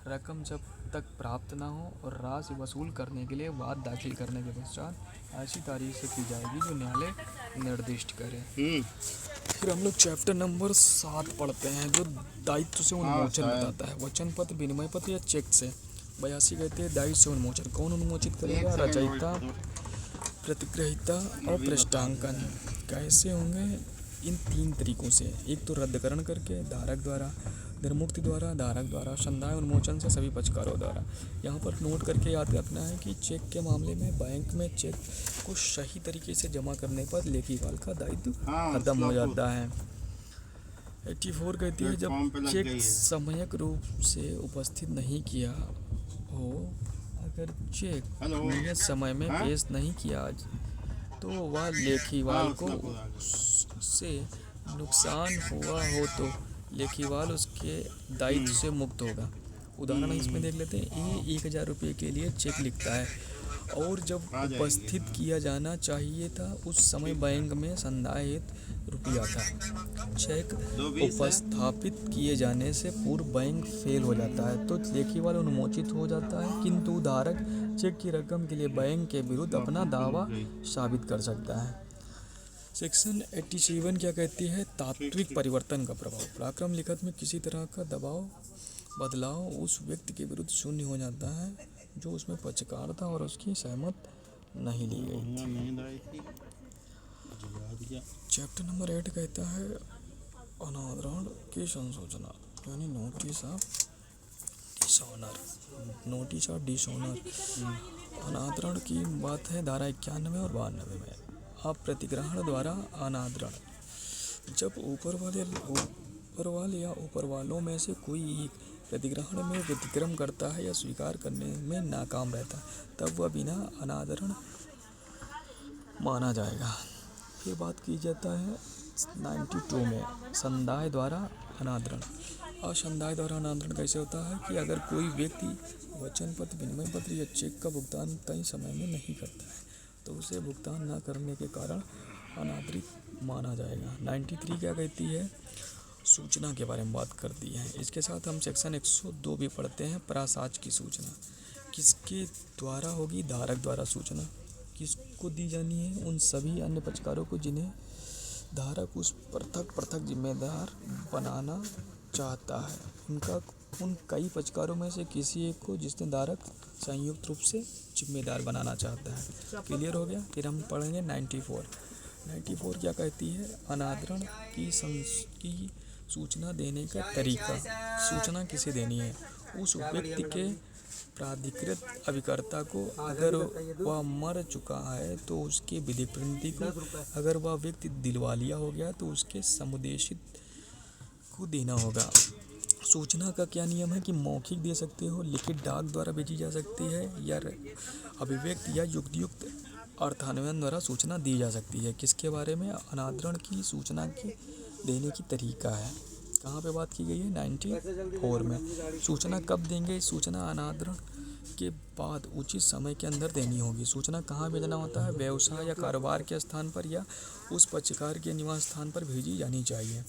रकम जब तक प्राप्त ना हो और राशि वसूल करने के लिए वाद दाखिल करने के पश्चात ऐसी तारीख से की जाएगी जो न्यायालय निर्दिष्ट करे। फिर हम लोग चैप्टर नंबर 7 पढ़ते हैं जो दायित्व से उन्मोचन बताता है वचन पत्र विनिमय पत्र या चेक से। 82 कहते हैं दायित्व से उन्मोचन कौन उन्मोचित करेगा? रचयिता प्रतिग्रहिता और पृष्ठांकन। कैसे होंगे? इन 3 तरीकों से। एक तो रद्दकरण करके धारक द्वारा निर्मुक्ति द्वारा धारक द्वारा संदाय उन्मोचन से सभी पक्षकारों द्वारा। यहाँ पर नोट करके याद रखना है कि चेक के मामले में बैंक में चेक को सही तरीके से जमा करने पर लेखीवाल का दायित्व खत्म हो जाता है। 84 कहती है जब चेक समयक रूप से उपस्थित नहीं किया हो अगर चेक नियत समय में पेश नहीं किया तो वह लेखीवाल को उससे नुकसान हुआ हो तो लेखीवाल उसके दायित्व से मुक्त होगा। उदाहरण इसमें देख लेते हैं। 1000 रुपये के लिए चेक लिखता है और जब उपस्थित किया जाना चाहिए था उस समय बैंक में संदाय हेतु रुपया था। चेक उपस्थापित किए जाने से पूर्व बैंक फेल हो जाता है तो लेखीवाल उन्मोचित हो जाता है किंतु धारक चेक की रकम के लिए बैंक के विरुद्ध अपना दावा साबित कर सकता है। सेक्शन 87 क्या कहती है? तात्विक परिवर्तन का प्रभाव। पराक्रम लिखत में किसी तरह का बदलाव उस व्यक्ति के विरुद्ध शून्य हो जाता है जो उसमें पक्षकार था और उसकी सहमत नहीं ली गई थी। चैप्टर नंबर 8 कहता है अनादरण की संसूचना यानी नोटिस ऑफ डिसऑनर। अनादरण की बात है धारा 91 और 92 में। अब प्रतिग्रहण द्वारा अनादरण जब ऊपरवाल या ऊपरवालों में से कोई एक प्रतिग्रहण में व्यतिक्रम करता है या स्वीकार करने में नाकाम रहता तब वह बिना अनादरण माना जाएगा। फिर बात की जाता है 92 में संदाय द्वारा अनादरण। और संदाय द्वारा अनादरण कैसे होता है कि अगर कोई व्यक्ति वचन पत्र, विनिमय पत्र या चेक का भुगतान तय समय में नहीं करता है तो उसे भुगतान न करने के कारण अनादरित माना जाएगा। 93 क्या कहती है, सूचना के बारे में बात करती है। इसके साथ हम सेक्शन 102 भी पढ़ते हैं, परासाज की सूचना किसके द्वारा होगी, धारक द्वारा सूचना किसको दी जानी है, उन सभी अन्य पक्षकारों को जिन्हें धारक उस पृथक जिम्मेदार बनाना चाहता है। उन कई पक्षकारों में से किसी एक को जिसने धारक संयुक्त रूप से जिम्मेदार बनाना चाहता है। क्लियर हो गया। फिर हम पढ़ेंगे 94 क्या कहती है, अनादरण की सूचना देने का तरीका। सूचना किसे देनी है, उस व्यक्ति के प्राधिकृत अभिकर्ता को। अगर वह मर चुका है तो उसके विधिक प्रतिनिधि को। अगर वह व्यक्ति दिलवालिया हो गया तो उसके समुदेशित को देना होगा। सूचना का क्या नियम है कि मौखिक दे सकते हो, लिखित डाक द्वारा भेजी जा सकती है, या अभिव्यक्त या युक्त अर्थान्वयन द्वारा सूचना दी जा सकती है। किसके बारे में, अनादरण की सूचना के देने की तरीका है। कहाँ पे बात की गई है, 94 में। सूचना कब देंगे, सूचना अनादरण के बाद उचित समय के अंदर देनी होगी। सूचना कहाँ भेजना होता है, व्यवसाय या कारोबार के स्थान पर या उस पक्षकार के निवास स्थान पर भेजी जानी चाहिए।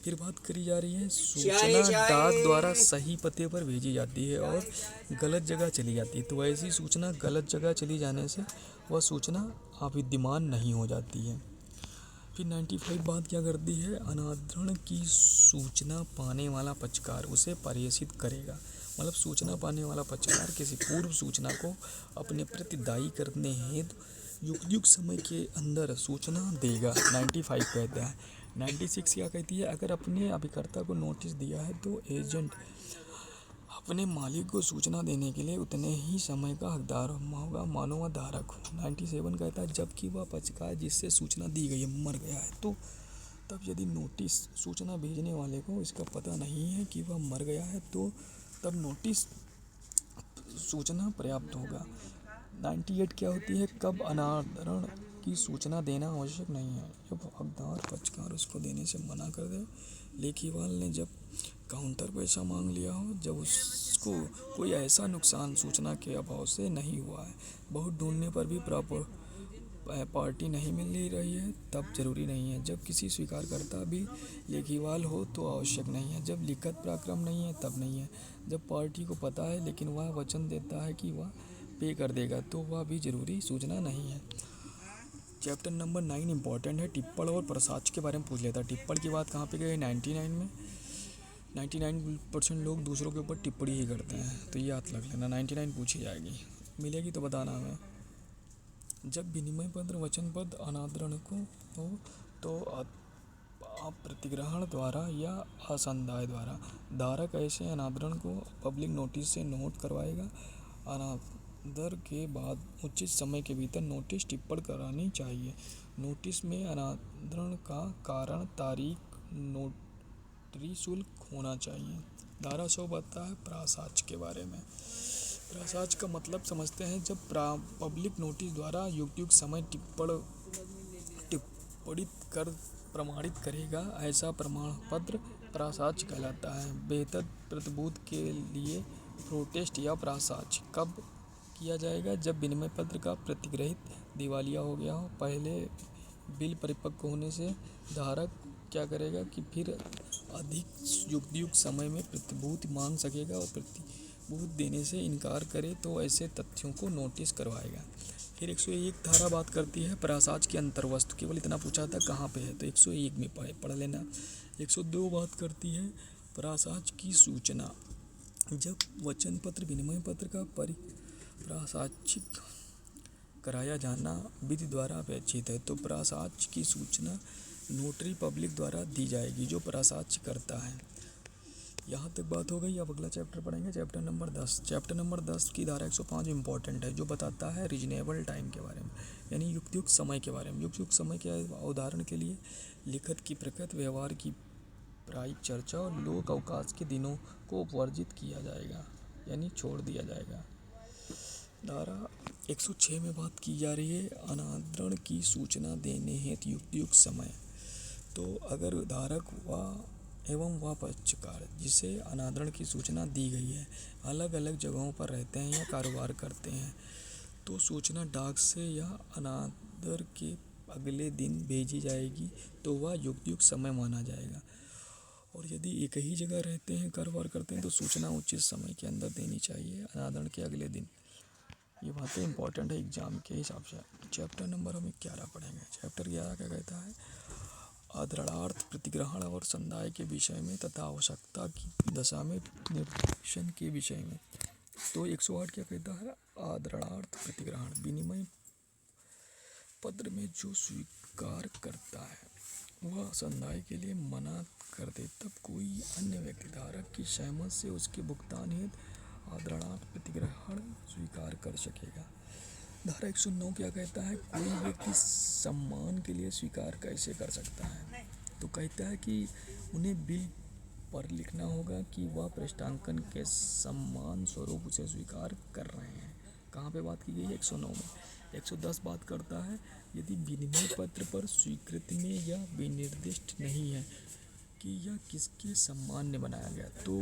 फिर बात करी जा रही है, सूचना डाक द्वारा सही पते पर भेजी जाती है और गलत जगह चली जाती है। तो ऐसी सूचना गलत जगह चली जाने से वह सूचना अविद्यमान नहीं हो जाती है। फिर 95 बात क्या करती है, अनादरण की सूचना पाने वाला पक्षकार उसे प्रेषित करेगा। मतलब सूचना पाने वाला पक्षकार किसी पूर्व सूचना को अपने प्रति दायी करने हेतु युक्त समय के अंदर सूचना देगा। 95 कहता है। 96 क्या कहती है, अगर अपने अभिकर्ता को नोटिस दिया है तो एजेंट अपने मालिक को सूचना देने के लिए उतने ही समय का हकदार होगा, मानो वह धारक हो। 97 कहता है, जबकि वह पक्षकार जिससे सूचना दी गई है मर गया है तो तब यदि नोटिस सूचना भेजने वाले को इसका पता नहीं है कि वह मर गया है तो तब नोटिस सूचना पर्याप्त होगा। 98 क्या होती है, कब अनादरण की सूचना देना आवश्यक नहीं है, जब हकदार पक्षकार उसको देने से मना कर दे, लेखीवाल ने जब काउंटर पैसा मांग लिया हो, जब उसको कोई ऐसा नुकसान सूचना के अभाव से नहीं हुआ है, बहुत ढूंढने पर भी पार्टी नहीं मिल रही है, तब जरूरी नहीं है। जब किसी स्वीकारकर्ता भी लेखीवाल हो तो आवश्यक नहीं है। जब लिखित पराक्रम नहीं है तब नहीं है। जब पार्टी को पता है लेकिन वह वचन देता है कि वह पे कर देगा तो वह भी जरूरी सूचना नहीं है। चैप्टर नंबर 9 इंपॉर्टेंट है, टिप्पण और प्रसाच के बारे में पूछ लेता है। टिप्पण की बात कहाँ पे गई, 99 में। 99% लोग दूसरों के ऊपर टिप्पणी ही करते हैं, तो ये याद रख लेना। 99 पूछी जाएगी, मिलेगी तो बताना हमें। जब विनिमय पत्र, वचन पत्र अनादरण को हो तो अप्रतिग्रहण द्वारा या असंदाय द्वारा धारक ऐसे अनादरण को पब्लिक नोटिस से नोट करवाएगा। अनादर के बाद उचित समय के भीतर नोटिस टिप्पण करानी चाहिए। नोटिस में अनादरण का कारण, तारीख, नोटरी शुल्क होना चाहिए। धारा 100 बताता है प्रासाज के बारे में। प्रासाज का मतलब समझते हैं, जब पब्लिक नोटिस द्वारा युक्त समय टिप्पणित कर प्रमाणित करेगा, ऐसा प्रमाण पत्र प्रासाज कहलाता है। बेहतर प्रतिभूत के लिए प्रोटेस्ट या प्रासाज कब किया जाएगा, जब विनिमय पत्र का प्रतिग्रहित दिवालिया हो गया हो। पहले बिल परिपक्व होने से धारक क्या करेगा कि फिर अधिक युक्त समय में प्रतिभूति मांग सकेगा और प्रतिभूत देने से इनकार करे तो ऐसे तथ्यों को नोटिस करवाएगा। फिर 101 धारा बात करती है प्रासाज के अंतर्वस्तु, केवल इतना पूछा था कहाँ पे है, तो 101 में पढ़ लेना। 102 बात करती है प्रासाज की सूचना, जब वचन पत्र, विनिमय पत्र का प्रासाचिक कराया जाना विधि द्वारा अपेक्षित है तो प्रासाज की सूचना नोटरी पब्लिक द्वारा दी जाएगी जो प्रासाज करता है। यहाँ तक बात हो गई। अब अगला चैप्टर पढ़ेंगे, चैप्टर नंबर 10। चैप्टर नंबर 10 की धारा 105 इंपॉर्टेंट है, जो बताता है रीजनेबल टाइम के बारे में, यानी युक्त समय के बारे में। युक्त समय के उदाहरण के लिए लिखित की प्रकृति, व्यवहार की प्रायिक चर्चा और लोक अवकाश के दिनों को वर्जित किया जाएगा, यानी छोड़ दिया जाएगा। धारा 106 में बात की जा रही है अनादरण की सूचना देने हेतु युक्त समय। तो अगर धारक व एवं व पक्षकार जिसे अनादरण की सूचना दी गई है अलग अलग जगहों पर रहते हैं या कारोबार करते हैं, तो सूचना डाक से या अनादर के अगले दिन भेजी जाएगी तो वह युक्त समय माना जाएगा। और यदि एक ही जगह रहते हैं, कारोबार करते हैं, तो सूचना उचित समय के अंदर देनी चाहिए, अनादरण के अगले दिन। ये बातें इंपॉर्टेंट है एग्जाम के हिसाब से। चैप्टर नंबर हम 11 पढ़ेंगे। चैप्टर 11 क्या कहता है? आदरणार्थ प्रतिग्रहण और संदाय के विषय में तथा आवश्यकता की दशा में निर्देशन के विषय में। तो 108 क्या कहता है? आदरणार्थ प्रतिग्रहण विनिमय पत्र में जो स्वीकार करता है वह संदाय के लिए मना कर दे, तब कोई अन्य व्यक्ति धारक की सहमत से उसके भुगतान हेतु आदरणार्थ प्रतिग्रहण स्वीकार कर सकेगा। धारा 109 क्या कहता है? कोई व्यक्ति सम्मान के लिए स्वीकार कैसे कर सकता है? तो कहता है कि उन्हें बिल पर लिखना होगा कि वह पृष्ठांकन के सम्मान स्वरूप उसे स्वीकार कर रहे हैं। कहाँ पे बात की गई है? 109 में। 110 बात करता है यदि विनिमय पत्र पर स्वीकृति में यह विनिर्दिष्ट नहीं है कि यह किसके सम्मान में बनाया गया, तो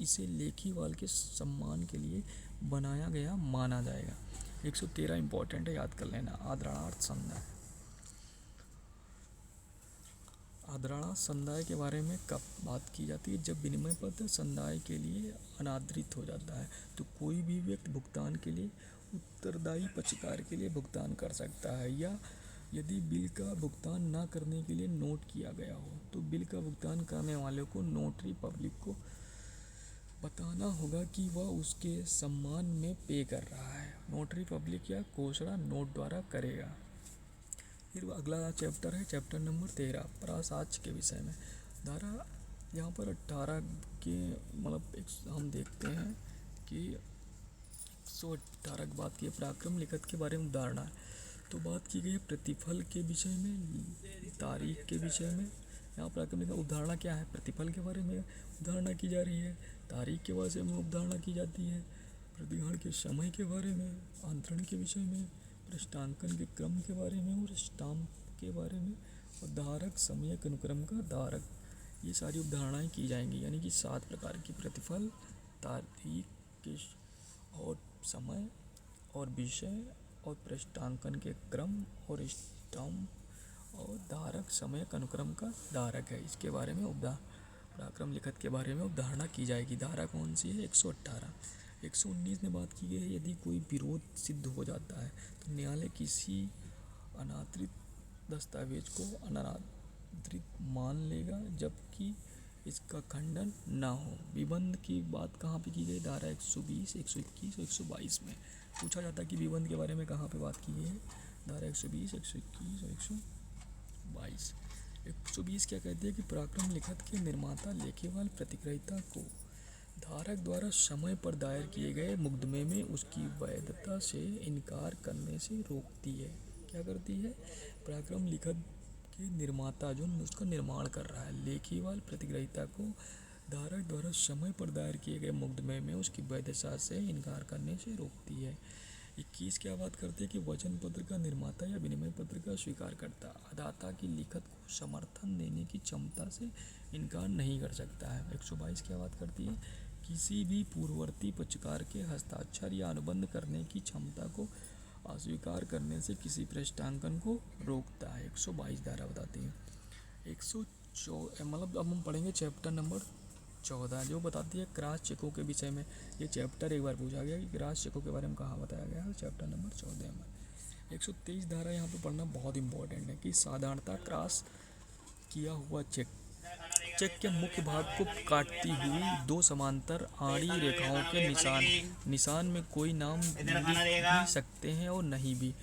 इसे लेखीवाल के सम्मान के लिए बनाया गया माना जाएगा। 113 इंपॉर्टेंट है, याद कर लेना। आदरणार्थ संदाय। आदरणार्थ संदाय के बारे में कब बात की जाती है? जब विनिमय पत्र संदाय के लिए अनादृत हो जाता है तो कोई भी व्यक्ति भुगतान के लिए उत्तरदायी पक्षकार के लिए भुगतान कर सकता है, या यदि बिल का भुगतान न करने के लिए नोट किया गया हो तो बिल का भुगतान करने वाले को नोटरी पब्लिक को बताना होगा कि वह उसके सम्मान में पे कर रहा है। नोटरी पब्लिक या घोषणा नोट द्वारा करेगा। फिर अगला चैप्टर है चैप्टर नंबर 13 प्रासाच्य के विषय में। धारा यहाँ पर 18 के हम देखते हैं कि 118 की बात की पराक्रम लिखत के बारे में उदाहरणा है। तो बात की गई है प्रतिफल के विषय में, तारीख के विषय में। यहाँ पराक्रम लिखत उदाहरणा क्या है? प्रतिफल के बारे में उदाहरणा की जा रही है, तारीख के बारे में उदाहरणा की जाती है, प्रतिग्रहण के समय के बारे में, आंतरण के विषय में, पृष्ठांकन के क्रम के बारे में और स्टाम्प के बारे में, और धारक समयक अनुक्रम का धारक। ये सारी उदाहरणाएँ की जाएंगी, यानी कि 7 प्रकार की प्रतिफल, तारीख और समय और विषय और पृष्ठांकन के क्रम और स्टाम्प और धारक समयक अनुक्रम का धारक है। इसके बारे में पराक्रम लिखत के बारे में उदाहरणा की जाएगी। धारा कौन सी है? 118। 119 में बात की गई है यदि कोई विरोध सिद्ध हो जाता है तो न्यायालय किसी अनादृत दस्तावेज को अनादृत मान लेगा जबकि इसका खंडन ना हो। विबंध की बात कहाँ पे की गई? धारा 120, 121 और 122 में पूछा जाता है कि विबंध के बारे में कहाँ पे बात की गई है? धारा 120, 121 और 122। 120 क्या कहती है कि पराक्रम लिखत के निर्माता लेखीवाल प्रतिग्रहीता को धारक द्वारा समय पर दायर किए गए मुकदमे में उसकी वैधता से इनकार करने से रोकती है। क्या करती है? पराक्रम लिखत के निर्माता जो उसका निर्माण कर रहा है, लेखीवाल प्रतिग्रहीता को धारक द्वारा समय पर दायर किए गए मुकदमे में उसकी वैधता से इनकार करने से रोकती है। 21 क्या बात करते हैं कि वचन पत्र का निर्माता या विनिमय पत्र का स्वीकारकर्ता अदाता की लिखत को समर्थन देने की क्षमता से इनकार नहीं कर सकता है। 122 क्या बात करती है? किसी भी पूर्ववर्ती पक्षकार के हस्ताक्षर या अनुबंध करने की क्षमता को अस्वीकार करने से किसी पृष्ठांकन को रोकता है। 122 धारा बताती है। 104 अब हम पढ़ेंगे चैप्टर नंबर 14 जो बताती है क्रॉस चेकों के विषय में। ये चैप्टर एक बार पूछा गया कि क्रॉस चेकों के बारे में कहाँ बताया गया है? चैप्टर नंबर 14 में। 123 धारा यहाँ पे पढ़ना बहुत इंपॉर्टेंट है कि साधारणतः क्रॉस किया हुआ चेक के मुख्य भाग को काटती हुई 2 समांतर आड़ी रेखाओं के निशान में कोई नाम लिख भी सकते हैं और नहीं भी।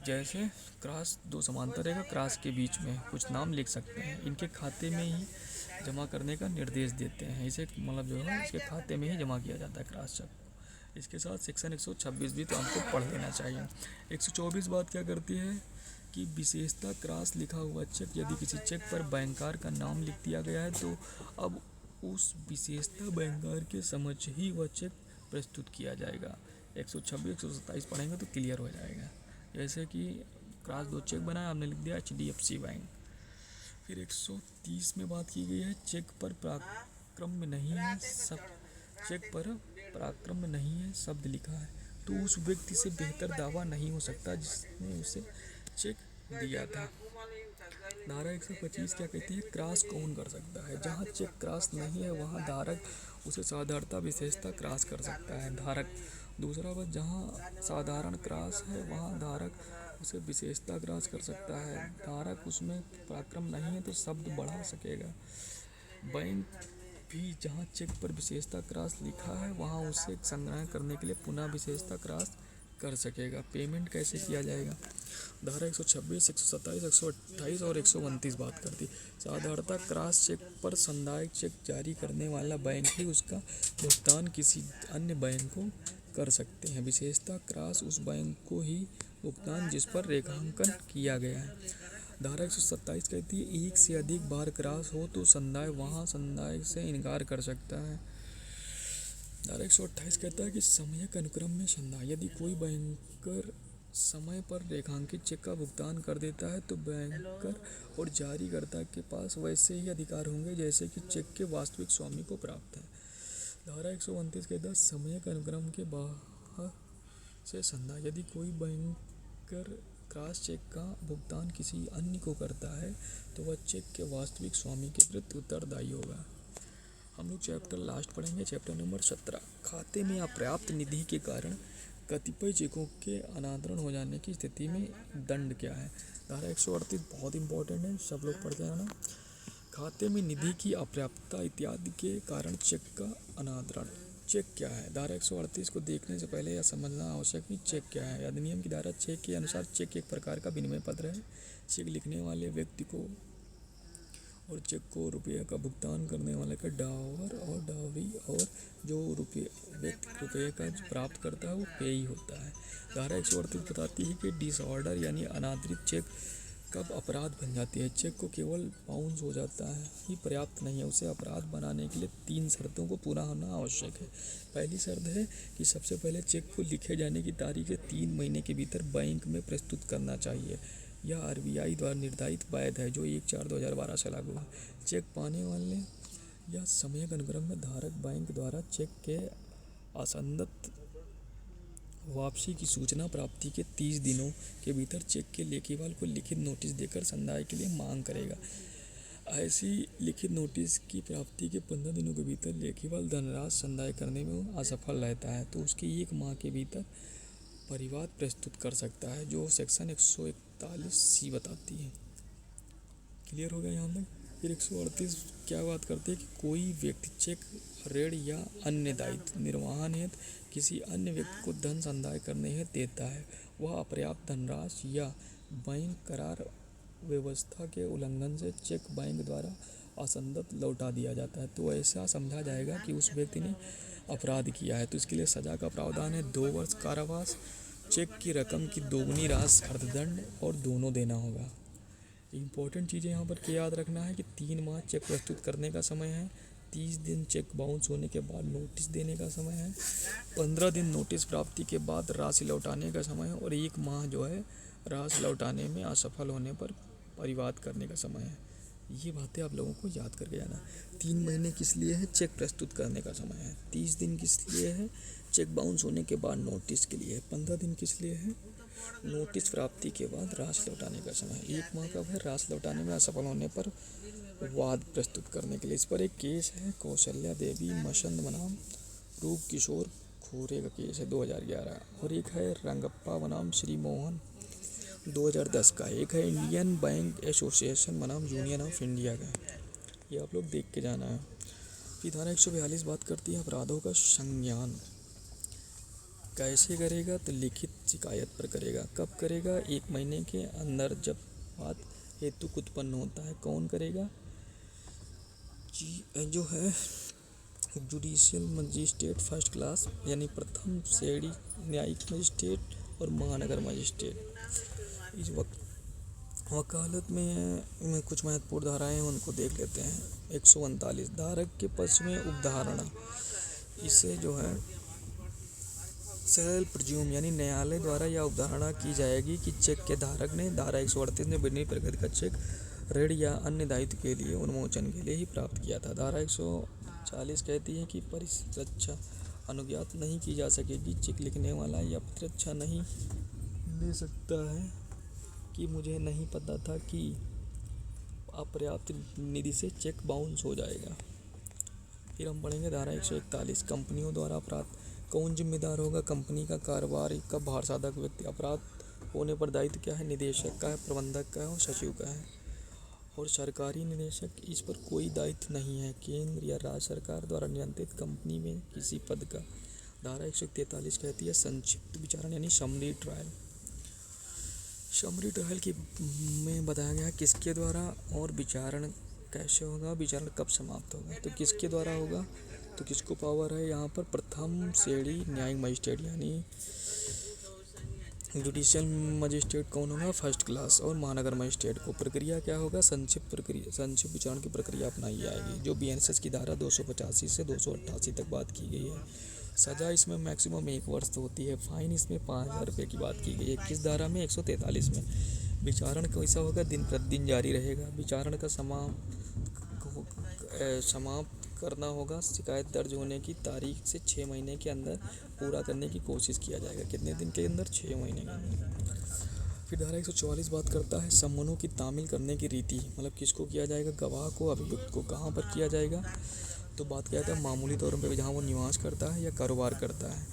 जैसे क्रॉस 2 समांतर रेखा क्रॉस के बीच में कुछ नाम लिख सकते हैं। इनके खाते में ही जमा करने का निर्देश देते हैं। इसे जो है इसके खाते में ही जमा किया जाता है क्रॉस चेक। इसके साथ सेक्शन 126 भी तो आपको पढ़ लेना चाहिए। 124 बात क्या करती है कि विशेषता क्रॉस लिखा हुआ चेक यदि किसी चेक पर बैंकर का नाम लिख दिया गया है तो अब उस विशेषता बैंकर के समझ ही वह चेक प्रस्तुत किया जाएगा। 126 127 पढ़ेंगे तो क्लियर हो जाएगा। जैसे कि क्लास 2 चेक बनाया, आपने लिख दिया HDFC बैंक। फिर 130 में बात की गई है चेक पर पराक्रम नहीं है सब, चेक पर पराक्रम नहीं है शब्द लिखा है तो उस व्यक्ति से बेहतर दावा नहीं हो सकता जिसने उसे चेक दिया था। धारा 125 क्या कहती है, क्रॉस कौन कर सकता है। जहाँ चेक क्रॉस नहीं है वहाँ धारक उसे साधारणता विशेषता क्रॉस कर सकता है धारक। दूसरा बात, जहाँ साधारण क्रॉस है वहाँ धारक उसे विशेषता क्रॉस कर सकता है। धारक उसमें पराक्रम नहीं है तो शब्द बढ़ा सकेगा। बैंक भी जहाँ चेक पर विशेषता क्रॉस लिखा है वहाँ उसे संग्रह करने के लिए पुनः विशेषता क्रॉस कर सकेगा। पेमेंट कैसे किया जाएगा, धारा 126, 127, 128 और 129 बात करती। साधारणता क्रॉस चेक पर संदायक चेक जारी करने वाला बैंक ही उसका भुगतान किसी अन्य बैंक को कर सकते हैं। विशेषता क्रॉस उस बैंक को ही भुगतान जिस पर रेखांकन किया गया है। धारा 127 कहती है एक से अधिक बार क्रॉस हो तो संदाय वहाँ संदाय से इनकार कर सकता है। धारा 128 कहता है कि समयक अनुक्रम में संदाय, यदि कोई बैंकर समय पर रेखांकित चेक का भुगतान कर देता है तो बैंकर और जारीकर्ता के पास वैसे ही अधिकार होंगे जैसे कि चेक के वास्तविक स्वामी को प्राप्त है। धारा 129 कहता है समयक अनुक्रम के बाहर से संदाय, यदि कोई बैंकर क्रॉस चेक का भुगतान किसी अन्य को करता है तो वह चेक के वास्तविक स्वामी के प्रति उत्तरदायी होगा। हम लोग चैप्टर लास्ट पढ़ेंगे, चैप्टर नंबर 17। खाते में अपर्याप्त निधि के कारण कतिपय चेकों के अनादरण हो जाने की स्थिति में दंड क्या है। धारा 138 बहुत इंपॉर्टेंट है, सब लोग पढ़ते हैं ना। खाते में निधि की अपर्याप्तता इत्यादि के कारण चेक का अनादरण। चेक क्या है, धारा 138 को देखने से पहले यह समझना आवश्यक कि चेक क्या है। अधिनियम की धारा 6 के अनुसार चेक एक प्रकार का विनिमय पत्र है। चेक लिखने वाले व्यक्ति को और चेक को रुपये का भुगतान करने वाले का डावर और डावरी, और जो व्यक्ति रुपये का प्राप्त करता है वो पेयी होता है। धारा 138 बताती है कि डिसऑर्डर यानी अनादरित चेक कब अपराध बन जाती है। चेक को केवल बाउंस हो जाता है ही पर्याप्त नहीं है, उसे अपराध बनाने के लिए 3 शर्तों को पूरा होना आवश्यक है। पहली शर्त है कि सबसे पहले चेक को लिखे जाने की तारीख के 3 महीने के भीतर बैंक में प्रस्तुत करना चाहिए। यह RBI द्वारा निर्धारित वैध है जो 1/4/2012 से लागू है। चेक पाने वाले या समयक अनुक्रम में धारक बैंक द्वारा चेक के असंगत वापसी की सूचना प्राप्ति के 30 दिनों के भीतर चेक के लेखीवाल को लिखित नोटिस देकर संदाय के लिए मांग करेगा। ऐसी लिखित नोटिस की प्राप्ति के 15 दिनों के भीतर लेखीवाल धनराशि संदाय करने में असफल रहता है तो उसके 1 माह के भीतर परिवाद प्रस्तुत कर सकता है, जो सेक्शन 141C बताती है। क्लियर हो गया यहाँ तक। फिर 138 क्या बात करती है कि कोई व्यक्ति चेक, ऋण या अन्य दायित्व निर्वहन हेतु किसी अन्य व्यक्ति को धन संदाय करने हेतु देता है, वह अपर्याप्त धनराशि या बैंक करार व्यवस्था के उल्लंघन से चेक बैंक द्वारा असंगत लौटा दिया जाता है तो ऐसा समझा जाएगा कि उस व्यक्ति ने अपराध किया है। तो इसके लिए सजा का प्रावधान है 2 वर्ष कारावास, चेक की रकम की दोगुनी राशि अर्थदंड और दोनों देना होगा। इम्पोर्टेंट चीज़ें यहाँ पर क्या याद रखना है कि 3 माह चेक प्रस्तुत करने का समय है, 30 दिन चेक बाउंस होने के बाद नोटिस देने का समय है, 15 दिन नोटिस प्राप्ति के बाद राशि लौटाने का समय है और 1 माह जो है राशि लौटाने में असफल होने पर परिवाद करने का समय है। ये बातें आप लोगों को याद करके जाना। 3 महीने किस लिए है, चेक प्रस्तुत करने का समय है। 30 दिन किस लिए है, चेक बाउंस होने के बाद नोटिस के लिए है। 15 दिन किस लिए है, नोटिस प्राप्ति के बाद राशि लौटाने का समय है। 1 माह कब है, राशि लौटाने में असफल होने पर वाद प्रस्तुत करने के लिए। इस पर एक केस है कौशल्या देवी मसंद बनाम रूप किशोर खोरे का केस है 2011, और एक है रंगप्पा बनाम श्री मोहन 2010 का। एक है इंडियन बैंक एसोसिएशन बनाम यूनियन ऑफ इंडिया का। ये आप लोग देख के जाना है। फिर धारा 142 बात करती है अपराधों का संज्ञान कैसे करेगा, तो लिखित शिकायत पर करेगा। कब करेगा, 1 महीने के अंदर जब बात हेतु उत्पन्न होता है। कौन करेगा, जो है जुडिशियल मजिस्ट्रेट फर्स्ट क्लास यानी प्रथम श्रेणी न्यायिक मजिस्ट्रेट और महानगर मजिस्ट्रेट। इस वकालत में कुछ महत्वपूर्ण धाराएं हैं, उनको देख लेते हैं। 139 धारक के पक्ष में उपधारणा, इसे जो है सरल प्रज्यूम यानी न्यायालय द्वारा यह अवधारणा की जाएगी कि चेक के धारक ने धारा 138 में वर्णित प्रकृति का चेक ऋण या अन्य दायित्व के लिए उन्मोचन के लिए ही प्राप्त किया था। धारा 140 कहती है कि परिरक्षा अनुज्ञात नहीं की जा सकेगी। चेक लिखने वाला यह प्रतिरक्षा नहीं ले सकता है कि मुझे नहीं पता था कि अपर्याप्त निधि से चेक बाउंस हो जाएगा। फिर हम पढ़ेंगे धारा 141 कंपनियों द्वारा अपराध। कौन जिम्मेदार होगा? कंपनी का कारोबार का भार साधक व्यक्ति। अपराध होने पर दायित्व क्या है? निदेशक का है, प्रबंधक का है और सचिव का है। और सरकारी निदेशक इस पर कोई दायित्व नहीं है। केंद्र या राज्य सरकार द्वारा नियंत्रित कंपनी में किसी पद का। धारा 143 कहती है संक्षिप्त विचारण यानी समरी ट्रायल। समरी ट्रायल की में बताया गया किसके द्वारा और विचारण कैसे होगा, विचारण कब समाप्त होगा। तो किसके द्वारा होगा? तो किसको पावर है यहाँ पर? प्रथम श्रेणी न्यायिक मजिस्ट्रेट यानी जुडिशियल मजिस्ट्रेट कौन होगा? First class. और महानगर मजिस्ट्रेट को। प्रक्रिया क्या होगा? संक्षिप्त विचारण की प्रक्रिया अपनाई जाएगी जो बीएनएस की धारा 285 से 288 तक बात की गई है। सजा इसमें मैक्सिमम 1 वर्ष होती है। फाइन इसमें 5,000 रुपये की बात की गई है। किस धारा में? 143 में। विचारण कैसा होगा? दिन प्रतिदिन जारी रहेगा। विचारण का समाप्त करना होगा। शिकायत दर्ज होने की तारीख से 6 महीने के अंदर पूरा करने की कोशिश किया जाएगा। कितने दिन के अंदर? 6 महीने के अंदर। फिर धारा 144 बात करता है समनों की तामील करने की रीति। मतलब किसको किया जाएगा? गवाह को, अभियुक्त को। कहाँ पर किया जाएगा? तो बात क्या है? मामूली तौर पर जहाँ वो निवास करता है या कारोबार करता है,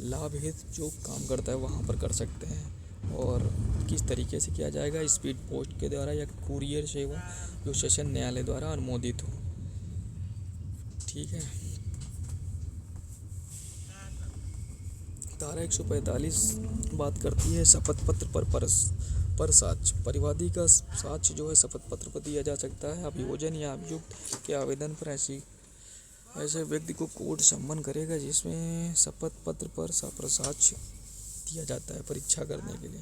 लाभ हित जो काम करता है वहाँ पर कर सकते हैं। और किस तरीके से किया जाएगा? स्पीड पोस्ट के द्वारा या कुरियर सेवा जो सेशन न्यायालय द्वारा अनुमोदित हो। ठीक है। धारा 145 बात करती है शपथ पत्र पर साक्ष्य। परिवादी का साक्ष्य जो है शपथ पत्र पर दिया जा सकता है। अभियोजन या अभियुक्त के आवेदन पर ऐसे व्यक्ति को कोर्ट सम्मन करेगा जिसमें शपथ पत्र पर साक्ष्य दिया जाता है परीक्षा करने के लिए।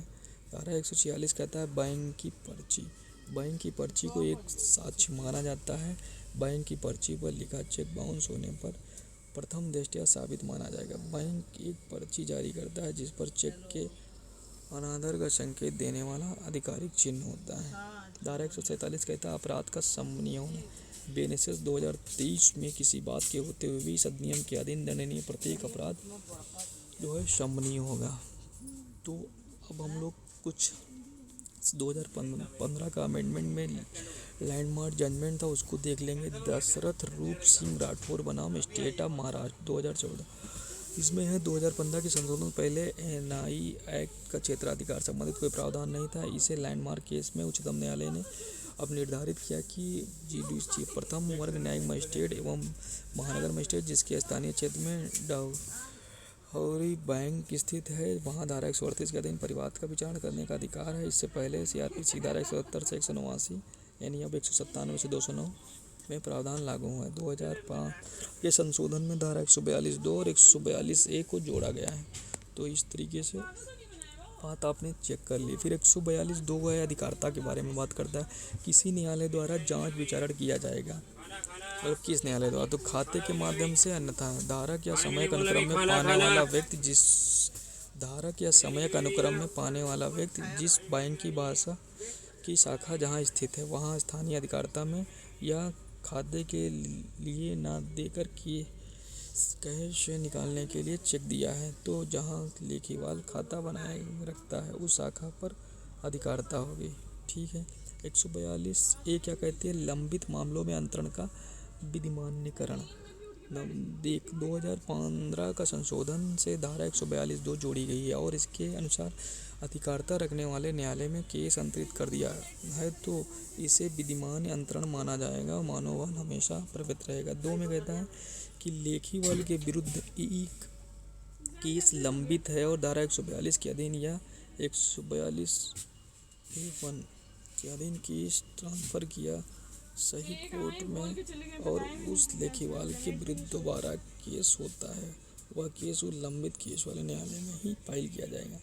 धारा 146 कहता है बैंक की पर्ची। बैंक की पर्ची को एक साक्ष्य माना जाता है। बैंक की पर्ची पर लिखा चेक बाउंस होने पर प्रथम दृष्टया साबित माना जाएगा। बैंक एक पर्ची जारी करता है जिस पर चेक के अनादर का संकेत देने वाला आधिकारिक चिन्ह होता है। धारा 147 कहता है अपराध का समनीय होना। बीएनएस 2023 में किसी बात के होते हुए भी इस अधिनियम के अधीन दंडनीय प्रत्येक अपराध जो है समनीय होगा। तो अब हम लोग कुछ 2015 का अमेंडमेंट में लैंडमार्क जजमेंट था उसको देख लेंगे। दशरथ रूप सिंह राठौर बनाम स्टेट ऑफ महाराष्ट्र 2014। इसमें है 2015 की संशोधन पहले एनआई एक्ट का क्षेत्राधिकार संबंधित कोई प्रावधान नहीं था। इसे लैंडमार्क केस में उच्चतम न्यायालय ने अब निर्धारित किया कि जीडीसी प्रथम वर्ग न्यायिक मजिस्ट्रेट एवं महानगर मजिस्ट्रेट जिसके स्थानीय क्षेत्र में डहौरी बैंक स्थित है वहाँ धारा 138 के अधीन परिवाद का विचारण करने का अधिकार है। इससे पहले सीआरपीसी धारा 170 से 189 यानी अब 197 से 209 में प्रावधान लागू हुआ है। 2005 के संशोधन में धारा 142(2) और 142(a) को जोड़ा गया है। तो इस तरीके से बात आपने चेक कर ली। फिर 142(2) है अधिकारिता के बारे में बात करता है। किसी न्यायालय द्वारा जांच विचारण किया जाएगा। मतलब किस न्यायालय द्वारा? तो खाते के माध्यम से, अन्यथा धारक या समय के अनुक्रम में पाने वाला व्यक्ति जिस बैंक की भाषा की शाखा जहां स्थित है वहां स्थानीय अधिकारिता में या खाते के लिए न देकर कैश निकालने के लिए चेक दिया है तो जहां लेखीवाल खाता बनाए रखता है उस शाखा पर अधिकारिता होगी। ठीक है। 142(a) क्या कहती है? लंबित मामलों में अंतरण का विधिमान्यकरण। 2015 का संशोधन से धारा 142(2) जोड़ी गई है और इसके अनुसार अधिकारिता रखने वाले न्यायालय में केस अंतरित कर दिया है तो इसे विधिमान अंतरण माना जाएगा और मानवान हमेशा प्रवृत्त रहेगा। 2 में कहता है कि लेखीवाल के विरुद्ध एक केस लंबित है और धारा 142 के अधीन या 142(1) के अधीन केस ट्रांसफर किया सही कोर्ट में और उस लेखीवाल के विरुद्ध दोबारा केस होता है वह केस उस लंबित केस वाले न्यायालय में ही फाइल किया जाएगा।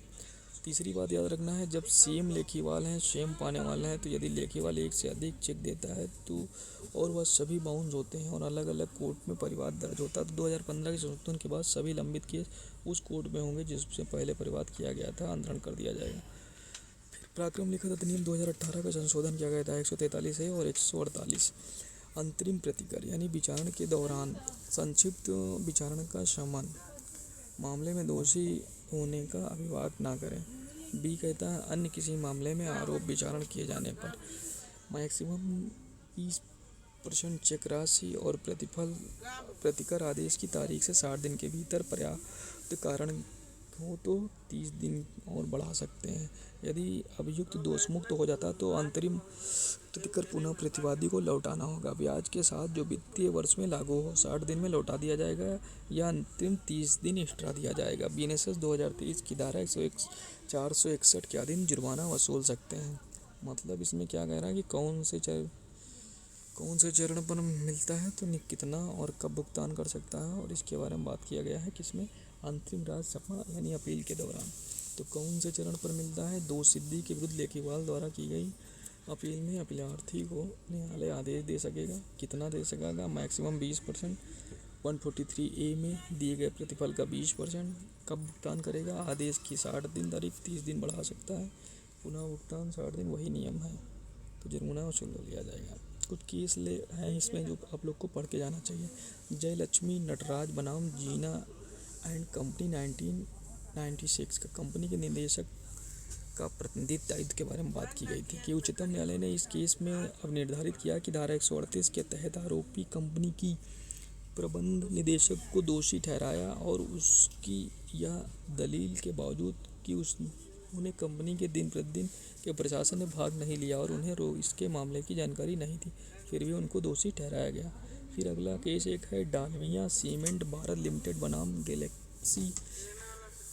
तीसरी बात याद रखना है, जब सेम लेखीवाल हैं, सेम पाने वाले हैं, तो यदि लेखीवाल एक से अधिक चेक देता है तो और वह सभी बाउंस होते हैं और अलग अलग कोर्ट में परिवाद दर्ज होता है, तो 2015 के संशोधन के बाद सभी लंबित केस उस कोर्ट में होंगे जिससे पहले परिवाद किया गया था, अंतरण कर दिया जाएगा। फिर पराक्रम लिखित अधिनियम 2018 का संशोधन किया गया था 143 है और 148। अंतरिम प्रतिकर यानी विचारण के दौरान संक्षिप्त विचारण का शमन, मामले में दोषी होने का अभिवाद ना करें। बी कहता है अन्य किसी मामले में आरोप विचारण किए जाने पर मैक्सिमम 20% चेक राशि और प्रतिकर आदेश की तारीख से 60 दिन के भीतर पर्याप्त कारण हो तो 30 दिन और बढ़ा सकते हैं। यदि अभियुक्त दोषमुक्त हो जाता तो अंतरिम प्रतिकर पुनः प्रतिवादी को लौटाना होगा, ब्याज के साथ जो वित्तीय वर्ष में लागू हो। 60 दिन में लौटा दिया जाएगा या अंतिम 30 दिन एक्स्ट्रा दिया जाएगा। बीएनएसएस 2023 की धारा 461 के अधीन जुर्माना वसूल सकते हैं। मतलब इसमें क्या कह रहा है कि कौन से चरण पर मिलता है तो कितना और कब भुगतान कर सकता है, और इसके बारे में बात किया गया है कि इसमें अंतरिम राज सभा यानी अपील के दौरान। तो कौन से चरण पर मिलता है? दोष सिद्धि के विरुद्ध लेखीवाल द्वारा की गई अपील में अपीलार्थी को न्यायालय आदेश दे सकेगा। कितना दे सकेगा? मैक्सिमम 20%। 143A में दिए गए प्रतिफल का 20%। कब भुगतान करेगा? आदेश की 60 दिन तारीख 30 दिन बढ़ा सकता है, पुनः भुगतान 60 दिन, वही नियम है। तो जुर्माना वसूल लिया जाएगा। कुछ केस हैं इसमें जो आप लोग को पढ़ के जाना चाहिए। जयलक्ष्मी नटराज बनाम जीना एंड कंपनी 1996 का कंपनी के निदेशक का प्रतिनिधित्व दायित्व के बारे में बात की गई थी कि उच्चतम न्यायालय ने इस केस में अब निर्धारित किया कि धारा 138 के तहत आरोपी कंपनी की प्रबंध निदेशक को दोषी ठहराया और उसकी यह दलील के बावजूद कि उन्हें कंपनी के दिन प्रतिदिन के प्रशासन ने भाग नहीं लिया और उन्हें इसके मामले की जानकारी नहीं थी, फिर भी उनको दोषी ठहराया गया। फिर अगला केस एक है डालमिया सीमेंट भारत लिमिटेड बनाम Galaxy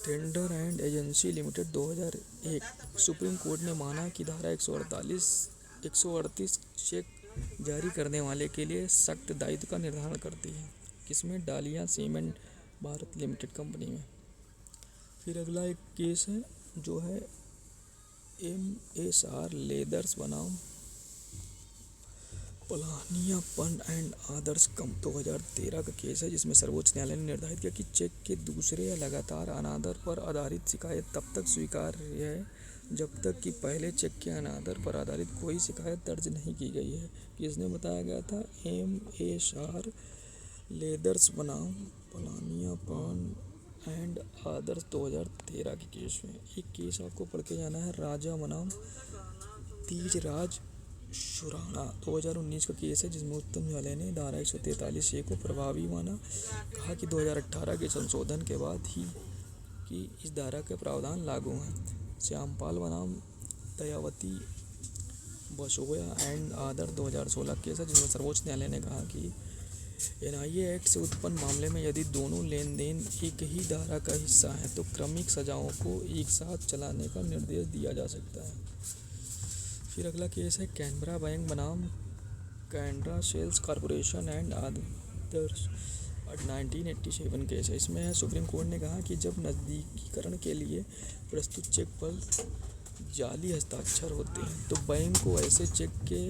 tender and agency limited 2001। Supreme court ने माना कि धारा 138 चेक जारी करने वाले के लिए सख्त दायित्व का निर्धारण करती है। किसमें? डालिया सीमेंट भारत लिमिटेड कंपनी में। फिर अगला एक केस है जो है MSR लेदर्स बनाम पलानिया फंड एंड अदर्स कम 2013 का केस है, जिसमें सर्वोच्च न्यायालय ने निर्धारित किया कि चेक के दूसरे या लगातार अनादर पर आधारित शिकायत तब तक स्वीकार्य है जब तक कि पहले चेक के अनादर पर आधारित कोई शिकायत दर्ज नहीं की गई है। किसने बताया गया था? MSR लेदर्स बनाम पलानिया फंड एंड अदर्स 2013 के केस में। एक केस आपको पढ़ के जाना है, राजा बनाम तीजराज शुराना 2019 का केस है, जिसमें उच्चतम न्यायालय ने धारा 143A को प्रभावी माना। कहा कि 2018 के संशोधन के बाद ही कि इस धारा के प्रावधान लागू हैं। श्यामपाल बनाम दयावती बसोया एंड अदर 2016 केस है, जिसमें सर्वोच्च न्यायालय ने कहा कि NIA एक्ट से उत्पन्न मामले में यदि दोनों लेन देन एक ही धारा का हिस्सा है तो क्रमिक सजाओं को एक साथ चलाने का निर्देश दिया जा सकता है। फिर अगला केस है कैनबरा बैंक बनाम Canara sales corporation and others 1987 case है। इसमें सुप्रीम कोर्ट ने कहा कि जब नज़दीकीकरण के लिए प्रस्तुत चेक पर जाली हस्ताक्षर होते हैं तो बैंक को ऐसे चेक के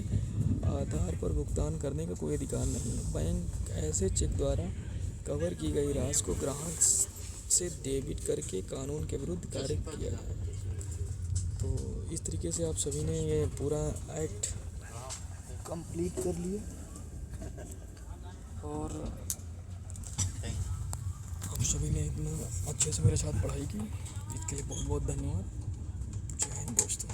आधार पर भुगतान करने का कोई अधिकार नहीं है। बैंक ऐसे चेक द्वारा कवर की गई राशि को ग्राहक से डेबिट करके कानून के विरुद्ध कार्य किया जाए। तो इस तरीके से आप सभी ने ये पूरा एक्ट कंप्लीट कर लिया और आप सभी ने इतना अच्छे से मेरे साथ पढ़ाई की, इसके लिए बहुत बहुत धन्यवाद। जय हिंद दोस्तों।